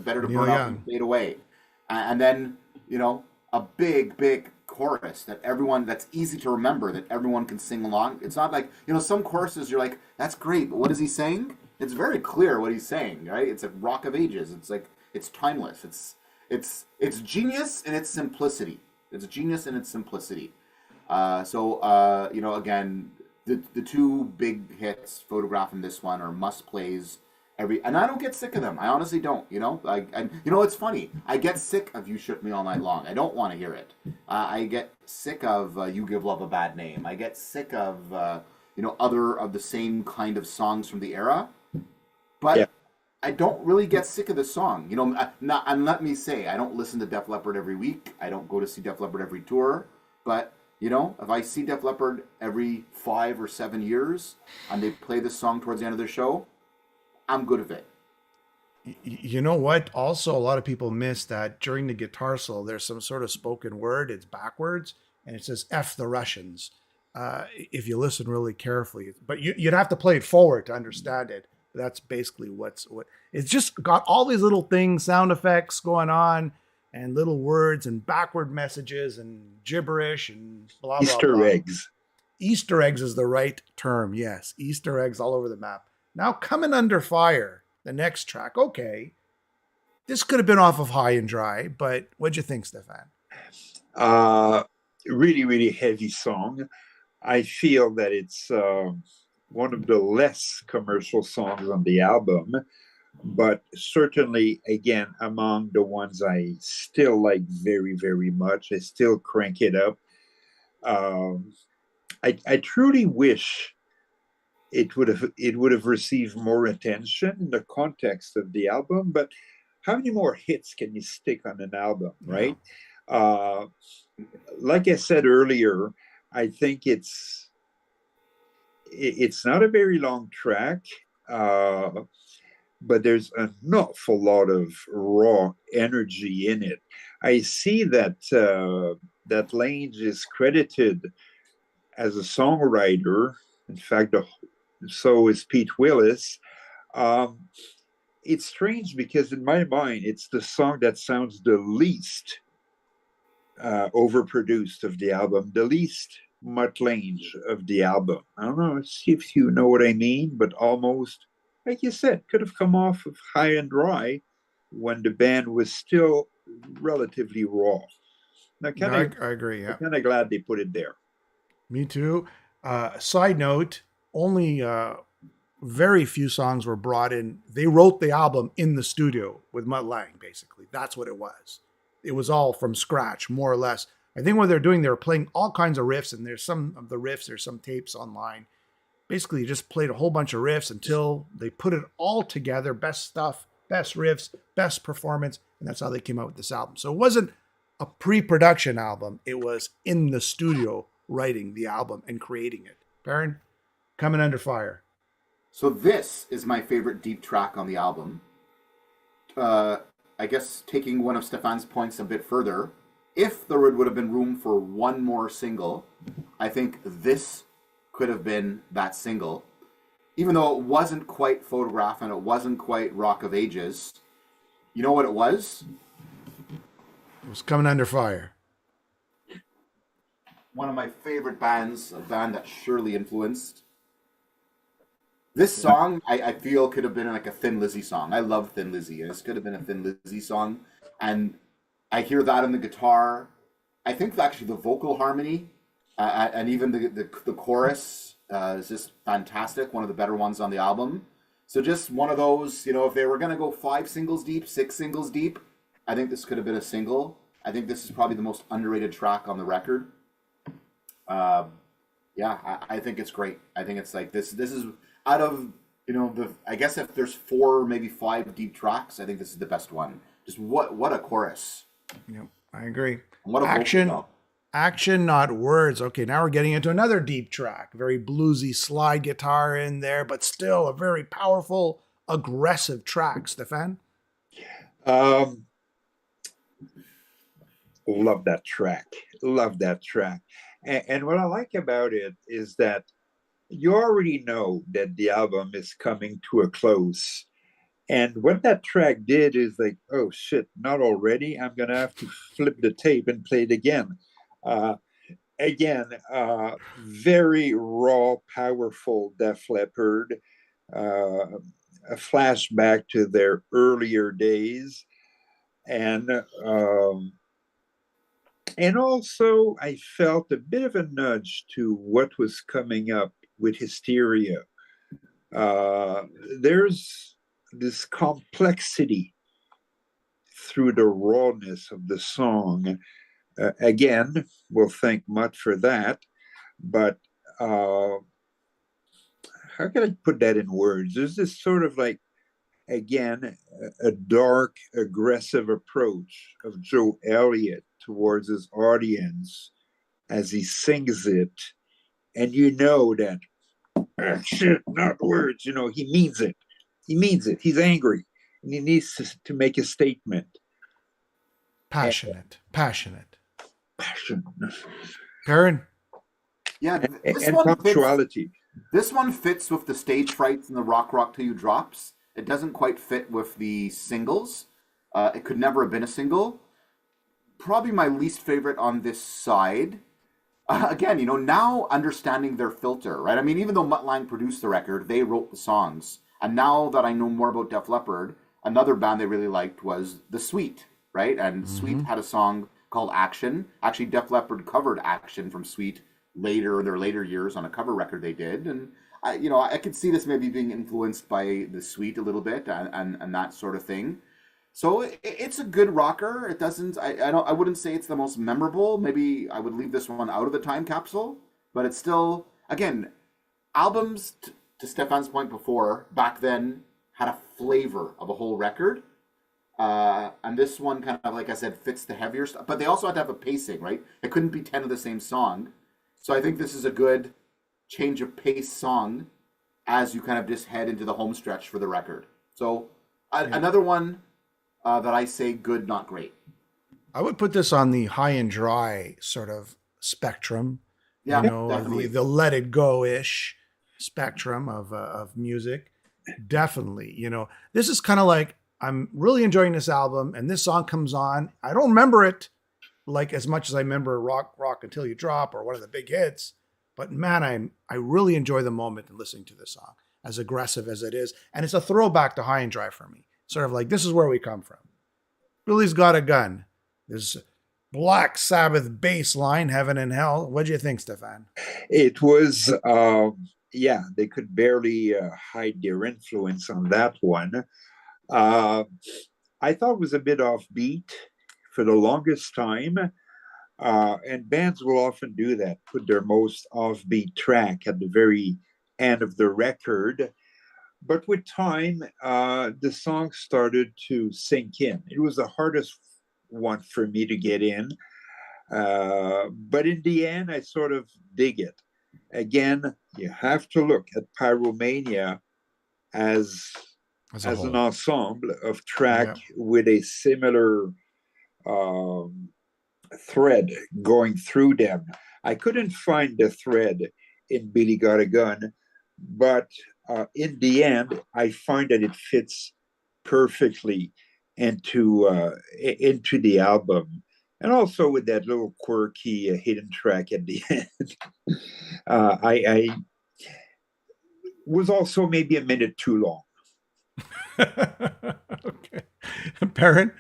better to burn up and fade away. And then, a big chorus that's easy to remember, that everyone can sing along. It's not like, some choruses you're like, that's great, but what is he saying? It's very clear what he's saying, right? It's a Rock of Ages. It's like, it's timeless. It's genius in its simplicity. It's genius in its simplicity. Again, the 2 big hits, Photograph and this one, are must plays and I don't get sick of them. I honestly don't. It's funny. I get sick of You Shook Me All Night Long. I don't want to hear it. I get sick of You Give Love a Bad Name. I get sick of other of the same kind of songs from the era. But yeah. I don't really get sick of the song. And let me say, I don't listen to Def Leppard every week. I don't go to see Def Leppard every tour. But, if I see Def Leppard every 5 or 7 years and they play this song towards the end of their show, I'm good with it. You know what? Also, a lot of people miss that during the guitar solo, there's some sort of spoken word. It's backwards, and it says F the Russians. If you listen really carefully. But you'd have to play it forward to understand it. That's basically what it's just got all these little things, sound effects going on, and little words and backward messages and gibberish and blah, blah, Easter blah. eggs. Easter eggs is the right term. Yes. Easter eggs all over the map. Now, Coming Under Fire, the next track. Okay. This could have been off of High and Dry, but what'd you think, Stefan? really, really heavy song. I feel that it's one of the less commercial songs on the album, but certainly, again, among the ones I still like very, very much. I still crank it up. Um, I truly wish it would have received more attention in the context of the album, but how many more hits can you stick on an album, Yeah. right? Uh, like I said earlier, I think it's not a very long track, uh, but there's an awful lot of raw energy in it. I see that Lange is credited as a songwriter. In fact, so is Pete Willis. Um, it's strange because in my mind, it's the song that sounds the least overproduced of the album, the least Mutt Lange of the album. I don't know if you know what I mean, but almost, like you said, could have come off of High and Dry when the band was still relatively raw. Now, I agree. I'm Yeah. kind of glad they put it there. Me too. Side note, only very few songs were brought in. They wrote the album in the studio with Mutt Lange, basically. That's what it was. It was all from scratch, more or less. I think what they're doing, they're playing all kinds of riffs, and there's some of the riffs, there's some tapes online. Basically, just played a whole bunch of riffs until they put it all together. Best stuff, best riffs, best performance, and that's how they came out with this album. So it wasn't a pre-production album. It was in the studio writing the album and creating it. Baron, coming under fire. So this is my favorite deep track on the album. I guess taking one of Stefan's points a bit further, if there would have been room for one more single, I think this could have been that single. Even though it wasn't quite Photograph and it wasn't quite Rock of Ages, you know what it was? It was coming under fire. One of my favorite bands, a band that surely influenced. This song, I feel, could have been like a Thin Lizzy song. I love Thin Lizzy. This could have been a Thin Lizzy song. And I hear that in the guitar. I think actually the vocal harmony and even the chorus is just fantastic. One of the better ones on the album. So just one of those, if they were going to go 5 singles deep, 6 singles deep, I think this could have been a single. I think this is probably the most underrated track on the record. I think it's great. I think it's like this is out of I guess if there's 4 maybe 5 deep tracks, I think this is the best one. Just what a chorus. Yep, I agree. What a action, not words. Okay, now we're getting into another deep track. Very bluesy slide guitar in there, but still a very powerful, aggressive track. Stefan? Love that track. Love that track. And what I like about it is that you already know that the album is coming to a close. And what that track did is like, oh shit, not already. I'm going to have to flip the tape and play it again. Very raw, powerful Def Leppard, a flashback to their earlier days. And also, I felt a bit of a nudge to what was coming up with Hysteria. There's this complexity through the rawness of the song. Again, we'll thank Mutt for that. But how can I put that in words? There's this sort of like, again, a dark, aggressive approach of Joe Elliott towards his audience as he sings it. And you know that, shit, not words, he means it. He means it. He's angry. And he needs to make a statement. Passionate. Passion. Karen? Yeah, and punctuality. This one fits with the Stagefrights and the Rock Till You Drops. It doesn't quite fit with the singles. It could never have been a single. Probably my least favorite on this side. Again, now understanding their filter, right? I mean, even though Mutt Lange produced the record, they wrote the songs. And now that I know more about Def Leppard, another band they really liked was The Sweet, right? And Sweet had a song called Action. Actually, Def Leppard covered Action from Sweet later in their later years on a cover record they did, and I could see this maybe being influenced by the Sweet a little bit and that sort of thing. So it's a good rocker. It doesn't. I wouldn't say it's the most memorable. Maybe I would leave this one out of the time capsule, but it's still, again, albums. To Stefan's point before, back then had a flavor of a whole record, and this one kind of, like I said, fits the heavier stuff. But they also had to have a pacing, right? It couldn't be 10 of the same song. So I think this is a good change of pace song as you kind of just head into the home stretch for the record. So another one that I say good, not great. I would put this on the high and dry sort of spectrum. Yeah, definitely. The let it go-ish spectrum of music. Definitely. This is kind of like, I'm really enjoying this album and this song comes on. I don't remember it like as much as I remember Rock Until You Drop or one of the big hits. But man, I really enjoy the moment in listening to this song, as aggressive as it is. And it's a throwback to High and Dry for me. Sort of like, this is where we come from. Billy's Got a Gun. There's Black Sabbath bass line, Heaven and Hell. What do you think, Stefan? It was, they could barely hide their influence on that one. I thought it was a bit offbeat for the longest time. And bands will often do that, put their most offbeat track at the very end of the record. But with time, the song started to sink in. It was the hardest one for me to get in. But in the end, I sort of dig it. Again, you have to look at Pyromania as an ensemble of track with a similar thread going through them. I couldn't find the thread in Billy Got a Gun, but in the end, I find that it fits perfectly into the album, and also with that little quirky hidden track at the end. I was also maybe a minute too long. Okay, Perrin.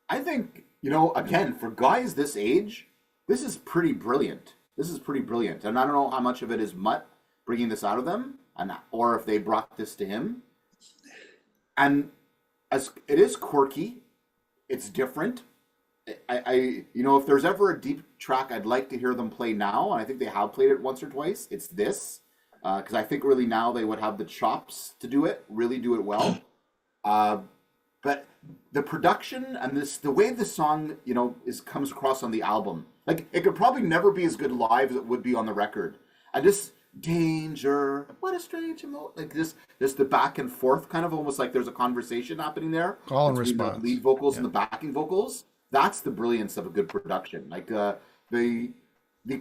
I think, again, for guys this age, this is pretty brilliant. And I don't know how much of it is Mutt bringing this out of them, or if they brought this to him. And as it is quirky, it's different. If there's ever a deep track I'd like to hear them play now, and I think they have played it once or twice, it's this. Because I think really now they would have the chops to do it, really do it well. But the production and the way the song, comes across on the album, like it could probably never be as good live as it would be on the record. And just danger, what a strange emotion, like this the back and forth, kind of almost like there's a conversation happening there. Call and between response. The lead vocals and the backing vocals. That's the brilliance of a good production. Like the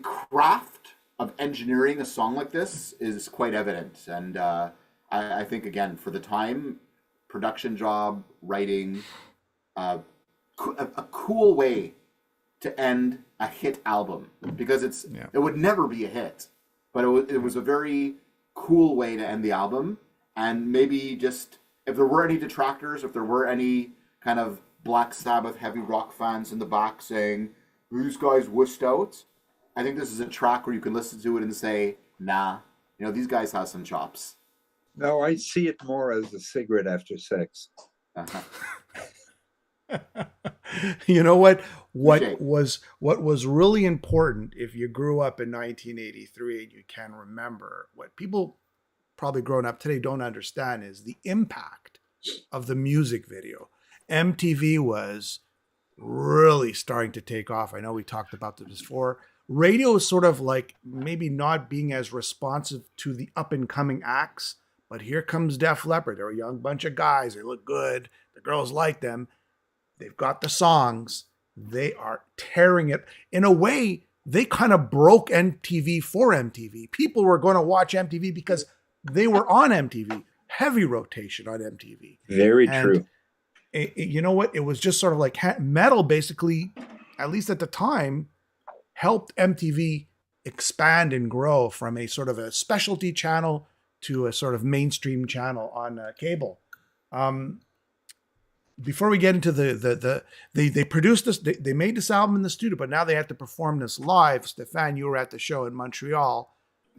craft of engineering a song like this is quite evident. And I think, again, for the time, production job, writing, a cool way to end a hit album, because it would never be a hit, but it was a very cool way to end the album. And maybe just, if there were any detractors, if there were any kind of Black Sabbath heavy rock fans in the back saying, these guys wussed out, I think this is a track where you can listen to it and say, nah, these guys have some chops. No, I see it more as a cigarette after sex. Uh-huh. You know what? What was really important, if you grew up in 1983 and you can remember, what people probably grown up today don't understand is the impact of the music video. MTV was really starting to take off. I know we talked about this before. Radio is sort of like maybe not being as responsive to the up and coming acts, but here comes Def Leppard. They're a young bunch of guys. They look good. The girls like them. They've got the songs. They are tearing it. In a way, they kind of broke MTV for MTV. People were going to watch MTV because they were on MTV. Heavy rotation on MTV. Very true. You know what? It was just sort of like metal, basically, at least at the time, helped MTV expand and grow from a sort of a specialty channel to a sort of mainstream channel on cable. before we get into they produced this, they made this album in the studio, but now they have to perform this live. Stefan, you were at the show in Montreal.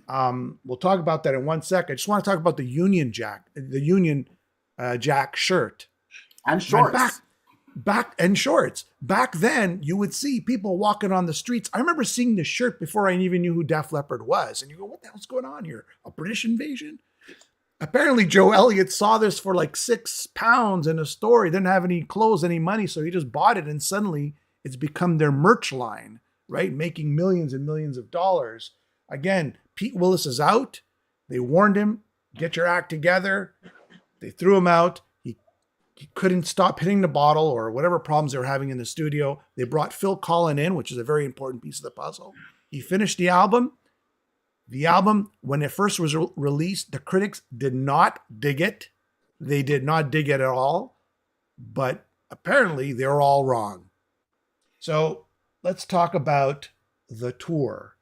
We'll talk about that in 1 second. I just want to talk about the Union Jack shirt And Man, shorts. back and shorts. Back then, you would see people walking on the streets. I remember seeing the shirt before I even knew who Def Leppard was, and you go, "What the hell's going on here? A British invasion?" Apparently, Joe Elliott saw this for like £6 in a store. He didn't have any clothes, any money, so he just bought it, and suddenly it's become their merch line, right? Making millions and millions of dollars. Again, Pete Willis is out. They warned him, get your act together. They threw him out. He couldn't stop hitting the bottle or whatever problems they were having in the studio. They brought Phil Collen in, which is a very important piece of the puzzle. He finished the album. The album, when it first was released, the critics did not dig it. They did not dig it at all. But apparently, they're all wrong. So let's talk about the tour.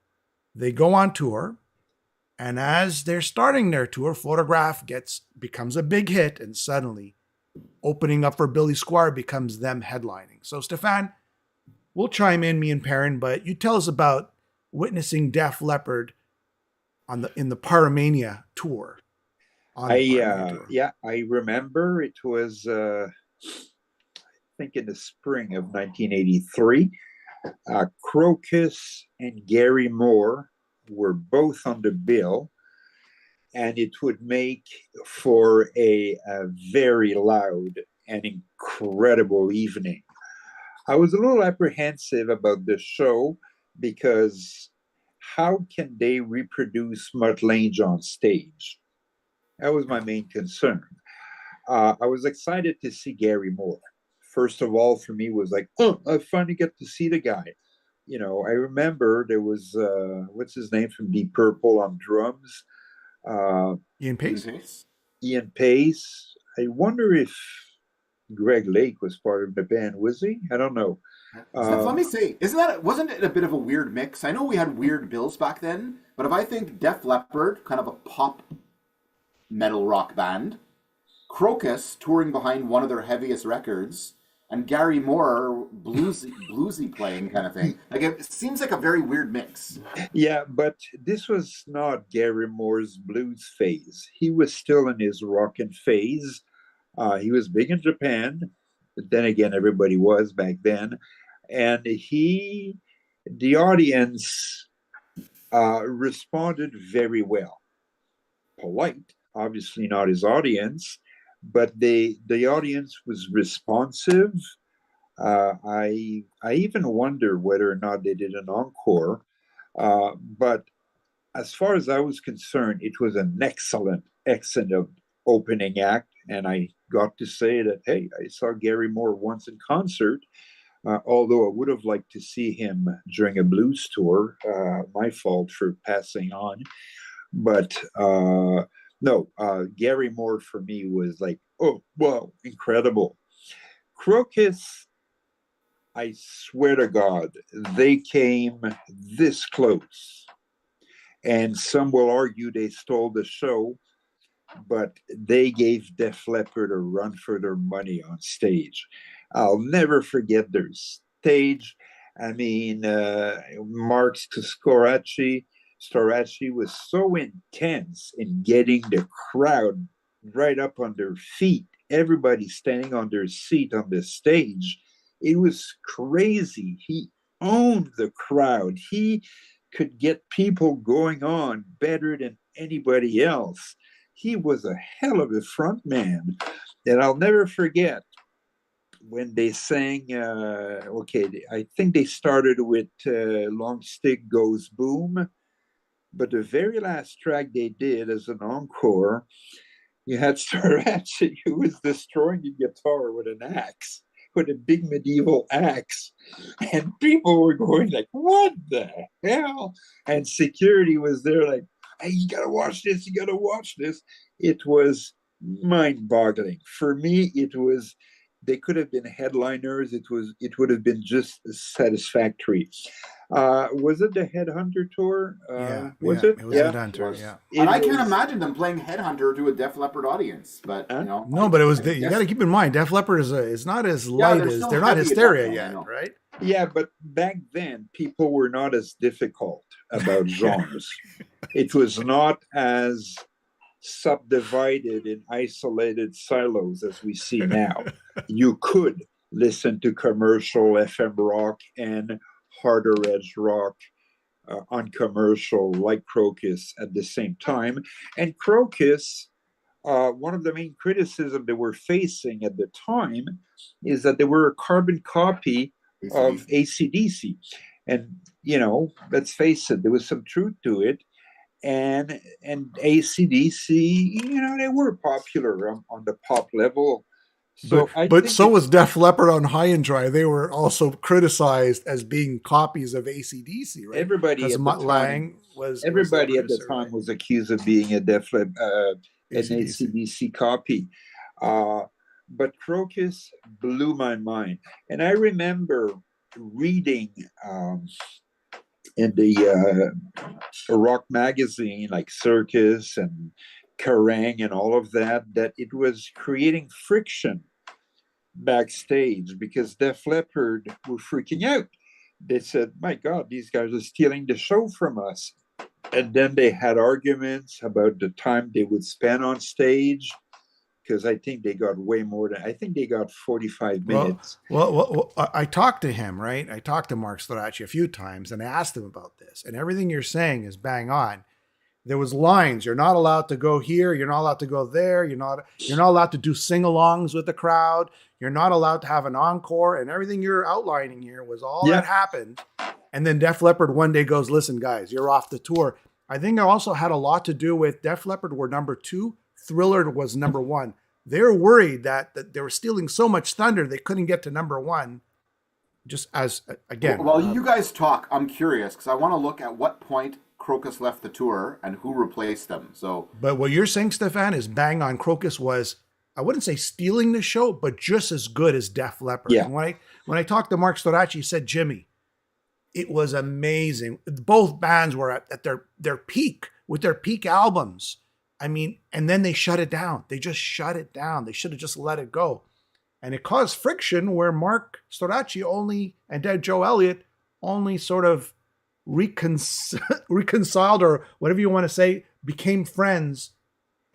They go on tour. And as they're starting their tour, Photograph becomes a big hit, and suddenly opening up for Billy Squier becomes them headlining. So Stefan, we'll chime in, me and Perrin, but you tell us about witnessing Def Leppard in the Pyromania tour. Yeah, I remember it was I think in the spring of 1983. Crocus and Gary Moore were both on the bill, and it would make for a very loud and incredible evening. I was a little apprehensive about the show because how can they reproduce Mutt Lange on stage? That was my main concern. I was excited to see Gary Moore. First of all, for me, was like, oh, I finally get to see the guy. You know, I remember there was, what's his name from Deep Purple on drums? Ian Pace. Ian Pace. I wonder if Greg Lake was part of the band. Was he? I don't know. Steph, let me say, wasn't it a bit of a weird mix? I know we had weird bills back then, but if I think Def Leppard, kind of a pop metal rock band, Crocus touring behind one of their heaviest records, and Gary Moore bluesy playing kind of thing. Like it seems like a very weird mix. Yeah, but this was not Gary Moore's blues phase. He was still in his rockin' phase. He was big in Japan, but then again, everybody was back then. And the audience responded very well. Polite, obviously not his audience, but the audience was responsive. I even wonder whether or not they did an encore. But as far as I was concerned, it was an excellent opening act. And I got to say that, hey, I saw Gary Moore once in concert, although I would have liked to see him during a blues tour. My fault for passing on. But no, Gary Moore for me was like, oh, wow, incredible. Crocus, I swear to God, they came this close. And some will argue they stole the show, but they gave Def Leppard a run for their money on stage. I'll never forget their stage. I mean, Mark Storacci was so intense in getting the crowd right up on their feet. Everybody standing on their seat on the stage. It was crazy. He owned the crowd. He could get people going on better than anybody else. He was a hell of a front man. And I'll never forget when they sang, I think they started with Long Stick Goes Boom. But the very last track they did as an encore, you had Storacci, who was destroying the guitar with an axe, with a big medieval axe. And people were going like, what the hell? And security was there like, hey, you gotta watch this, It was mind-boggling. For me, it was They could have been headliners. It would have been just satisfactory. Was it the Headhunter tour? Was it? It was Yeah. Headhunter. Yeah. And It I can't was. imagine them playing Headhunter to a Def Leppard audience, but No, but it was. I You guess- got to keep in mind, Def Leppard is not as Yeah, light they're as still they're not heavy at that Hysteria point, I yet, know. right? Yeah, but back then people were not as difficult about genres. It was not as subdivided in isolated silos as we see now. You could listen to commercial FM rock and harder edge rock uncommercial like Crocus at the same time. And Crocus, one of the main criticisms they were facing at the time is that they were a carbon copy of AC/DC. And, let's face it, there was some truth to it. And AC/DC, they were popular on the pop level. So but so was Def Leppard on High and Dry. They were also criticized as being copies of AC/DC, right? Everybody at Mutt Lange was everybody at the time right? was accused of being an AC/DC copy. But Crocus blew my mind. And I remember reading in the rock magazine like Circus and Kerrang and all of that it was creating friction backstage because Def Leppard were freaking out. They said, my God, these guys are stealing the show from us. And then they had arguments about the time they would spend on stage, because I think they got way more than, I think they got 45 minutes. Well, I talked to him, right? I talked to Mark Storaci a few times and I asked him about this. And everything you're saying is bang on. There was lines. You're not allowed to go here. You're not allowed to go there. You're not allowed to do sing-alongs with the crowd. You're not allowed to have an encore. And everything you're outlining here was all that happened. And then Def Leppard one day goes, listen, guys, you're off the tour. I think it also had a lot to do with Def Leppard were number 2. Thriller was number 1. They're worried that they were stealing so much thunder they couldn't get to number 1. Just as, again. Well, you guys talk. I'm curious because I want to look at what point Crocus left the tour and who replaced them. So, but what you're saying, Stefan, is bang on. Crocus was, I wouldn't say stealing the show, but just as good as Def Leppard. Yeah. And when I talked to Mark Storaci, he said, Jimmy, it was amazing. Both bands were at their peak with their peak albums. I mean, and then they shut it down. They just shut it down. They should have just let it go. And it caused friction where Mark Storaci and Joe Elliott only sort of reconciled, or whatever you want to say, became friends.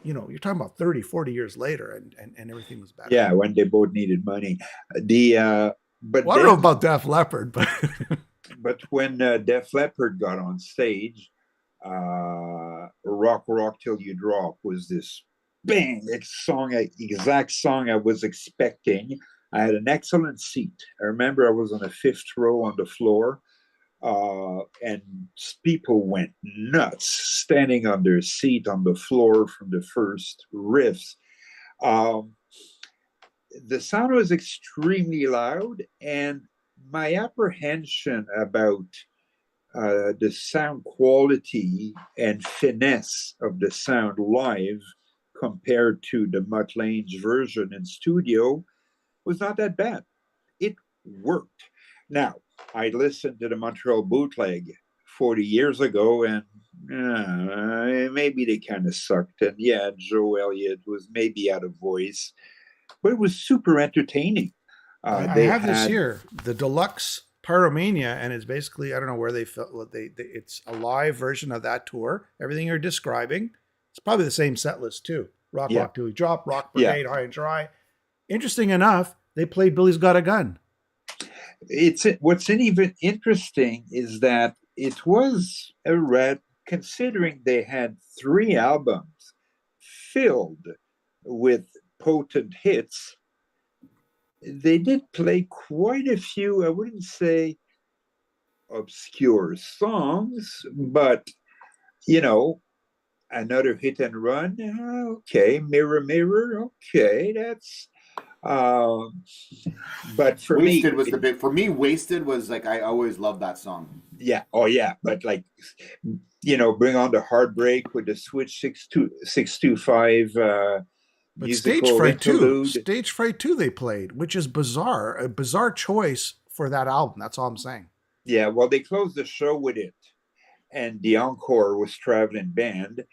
You're talking about 30, 40 years later and everything was better. Yeah, when they both needed money. I don't know about Def Leppard, but but when Def Leppard got on stage, Rock Till You Drop was this bang, exact song I was expecting. I had an excellent seat. I remember I was on the 5th row on the floor, and people went nuts, standing on their seat on the floor from the first riffs. The sound was extremely loud, and my apprehension about the sound quality and finesse of the sound live compared to the Mutt Lange version in studio was not that bad. It worked. Now, I listened to the Montreal bootleg 40 years ago, and maybe they kind of sucked. And yeah, Joe Elliott was maybe out of voice, but it was super entertaining. I have this here, the deluxe Pyromania, and it's basically, I don't know where they felt, it's a live version of that tour. Everything you're describing, it's probably the same set list too. Rock Till You Drop, Rock Brigade, High and Dry. Interesting enough, they played Billy's Got a Gun. What's even interesting is that it was a red, considering they had 3 albums filled with potent hits. They did play quite a few, I wouldn't say obscure songs, but, Another Hit and Run, okay, Mirror, Mirror, okay, that's, but for Wasted was the big, for me, Wasted was like, I always loved that song. Yeah, but like, Bring On the Heartbreak with the Switch 625 But musical interlude. Stage Fright 2 they played, which is bizarre. A bizarre choice for that album. That's all I'm saying. Yeah, well, they closed the show with it. And the encore was Traveling Band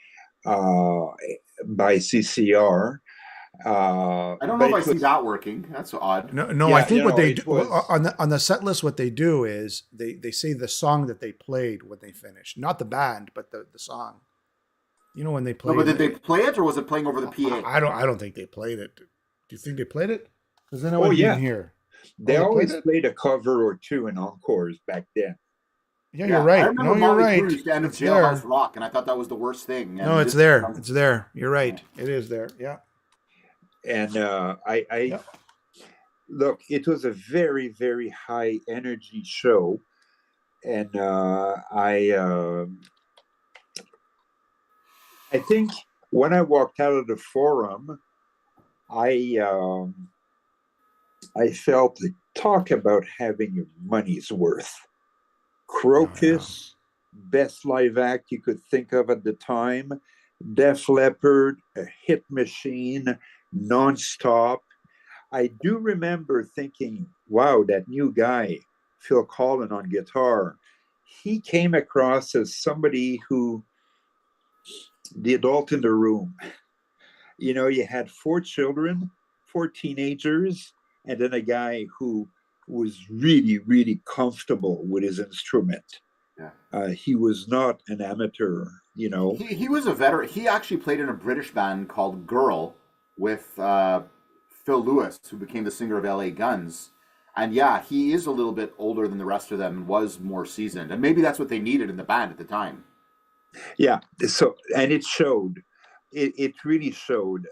by CCR. I don't know if I see that working. That's odd. No, Yeah, I think what they do was, on the set list, what they do is they say the song that they played when they finished, not the band, but the song. You know when they played. No, but did they play it, or was it playing over the PA? I don't think they played it. Do you think they played it? Because then I would be in here. They always played a cover or two in encores back then. Yeah, you're right. I remember you're right. Cruz to end of Jailhouse Rock, and I thought that was the worst thing. No, it's there. It's there. You're right. It is there. Yeah. And look, it was a very, very high energy show, and I think when I walked out of the forum, I felt talk about having your money's worth. Crocus, best live act you could think of at the time. Def Leppard, a hit machine, nonstop. I do remember thinking, wow, that new guy, Phil Collin on guitar, he came across as somebody who, the adult in the room. You know, you had 4 children, 4 teenagers, and then a guy who was really, really comfortable with his instrument. Yeah. He was not an amateur, you know. He was a veteran. He actually played in a British band called Girl with Phil Lewis, who became the singer of LA Guns. And yeah, he is a little bit older than the rest of them and was more seasoned. And maybe that's what they needed in the band at the time. Yeah, so, and it showed. It really showed.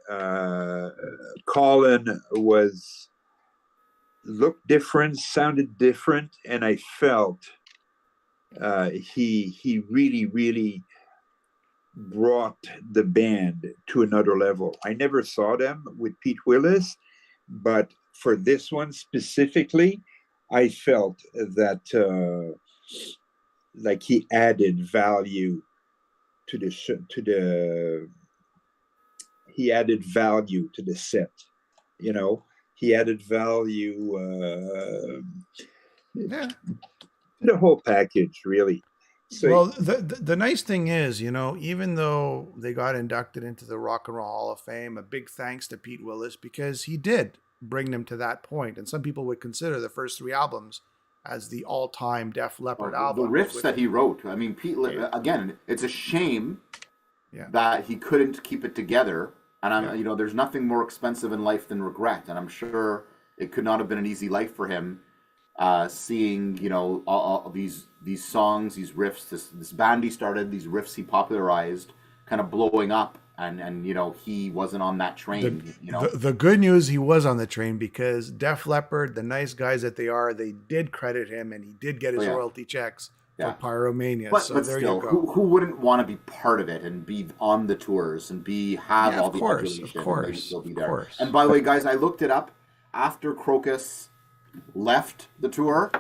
Colin looked different, sounded different, and I felt he really, really brought the band to another level. I never saw them with Pete Willis, but for this one specifically, I felt that like he added value to the he added value to the set, you know. He added value to the whole package, really. So, well, the nice thing is, you know, even though they got inducted into the Rock and Roll Hall of Fame, a big thanks to Pete Willis, because he did bring them to that point. And some people would consider the first 3 albums as the all-time Def Leppard album. The riffs that he wrote. I mean, again, it's a shame that he couldn't keep it together. And you know, there's nothing more expensive in life than regret. And I'm sure it could not have been an easy life for him, seeing, you know, all these songs, these riffs, this band he started, these riffs he popularized, kind of blowing up, and you know, he wasn't on that train. The good news, he was on the train, because Def Leppard, the nice guys that they are, they did credit him, and he did get his royalty checks. For Pyromania. But there still, you go. Who wouldn't want to be part of it and be on the tours and have all the adulation and maybe still be there? And by the way, guys, I looked it up. After Crocus left the tour,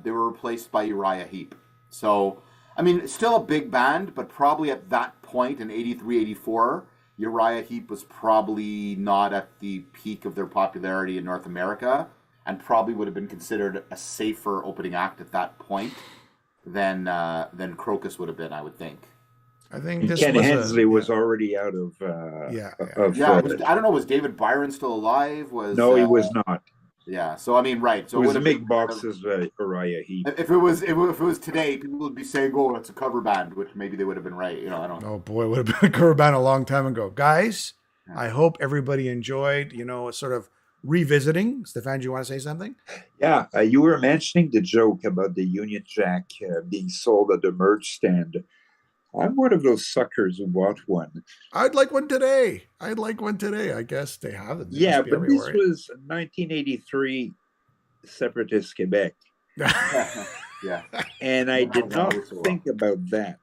they were replaced by Uriah Heep. So, I mean, still a big band, but probably at that point in 83, 84, Uriah Heep was probably not at the peak of their popularity in North America, and probably would have been considered a safer opening act at that point than Crocus would have been, I would think. I think this Ken Hensley was already out of. I don't know. Was David Byron still alive? No, he was not. Yeah. So I mean, right. So it was Mick Box's Uriah Heep. If it was today, people would be saying, "Oh, it's a cover band," which maybe they would have been right. You know, I don't know. Oh boy, would have been a cover band a long time ago, guys. Yeah. I hope everybody enjoyed. You know, sort of revisiting. Stefan, do you want to say something? Yeah, you were mentioning the joke about the Union Jack being sold at the merch stand. I'm one of those suckers who bought one. I'd like one today. I guess they have them. Yeah, but this was 1983 Separatist Quebec. Yeah. And I did not think about that.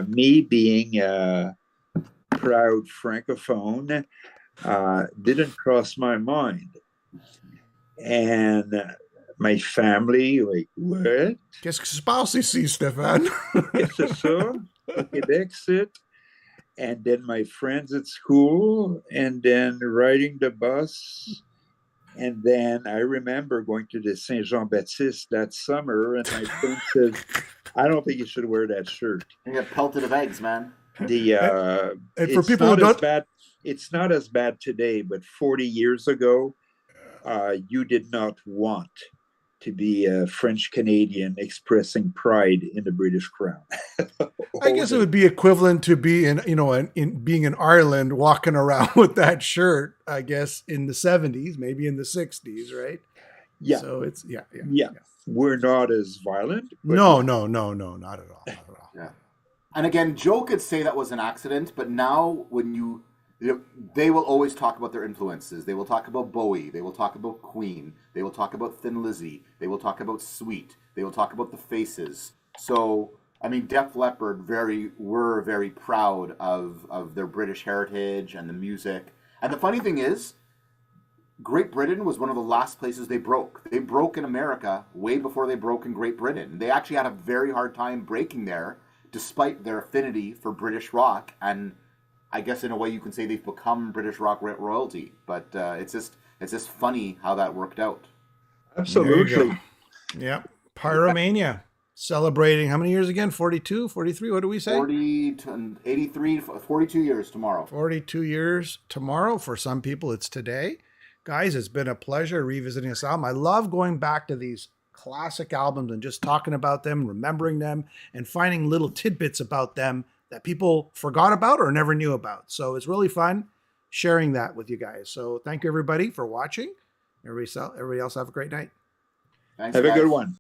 Me being a proud Francophone, didn't cross my mind. And my family, like, what? Qu'est-ce qui se passe ici, Stéphane? Qu'est-ce que c'est ça? Québec, c'est. and then my friends at school, and then riding the bus. And then I remember going to the Saint Jean Baptiste that summer, and my friend says, "I don't think you should wear that shirt." You get pelted of eggs, man. The And for it's people who not as don't, bad. It's not as bad today, but 40 years ago, you did not want to be a French Canadian expressing pride in the British Crown. I guess it would be equivalent to be in being in Ireland, walking around with that shirt. I guess in the 70s, maybe in the 60s, right? Yeah. So it's Yeah. We're not as violent. But no, yeah. no, not at all, not at all. Yeah. And again, Joe could say that was an accident, but now they will always talk about their influences. They will talk about Bowie. They will talk about Queen. They will talk about Thin Lizzy. They will talk about Sweet. They will talk about the Faces. So, I mean, Def Leppard were very proud of their British heritage and the music. And the funny thing is, Great Britain was one of the last places they broke. They broke in America way before they broke in Great Britain. They actually had a very hard time breaking there, despite their affinity for British rock. And I guess in a way you can say they've become British rock royalty. But it's just funny how that worked out. Absolutely. Yep. Pyromania. Celebrating how many years again? 42, 43? What do we say? 40 to 83, 42 years tomorrow. 42 years tomorrow. For some people, it's today. Guys, it's been a pleasure revisiting this album. I love going back to these classic albums and just talking about them, remembering them, and finding little tidbits about them that people forgot about or never knew about. So it's really fun sharing that with you guys. So thank you, everybody, for watching. Everybody else have a great night. Thanks, Have a guys. good one.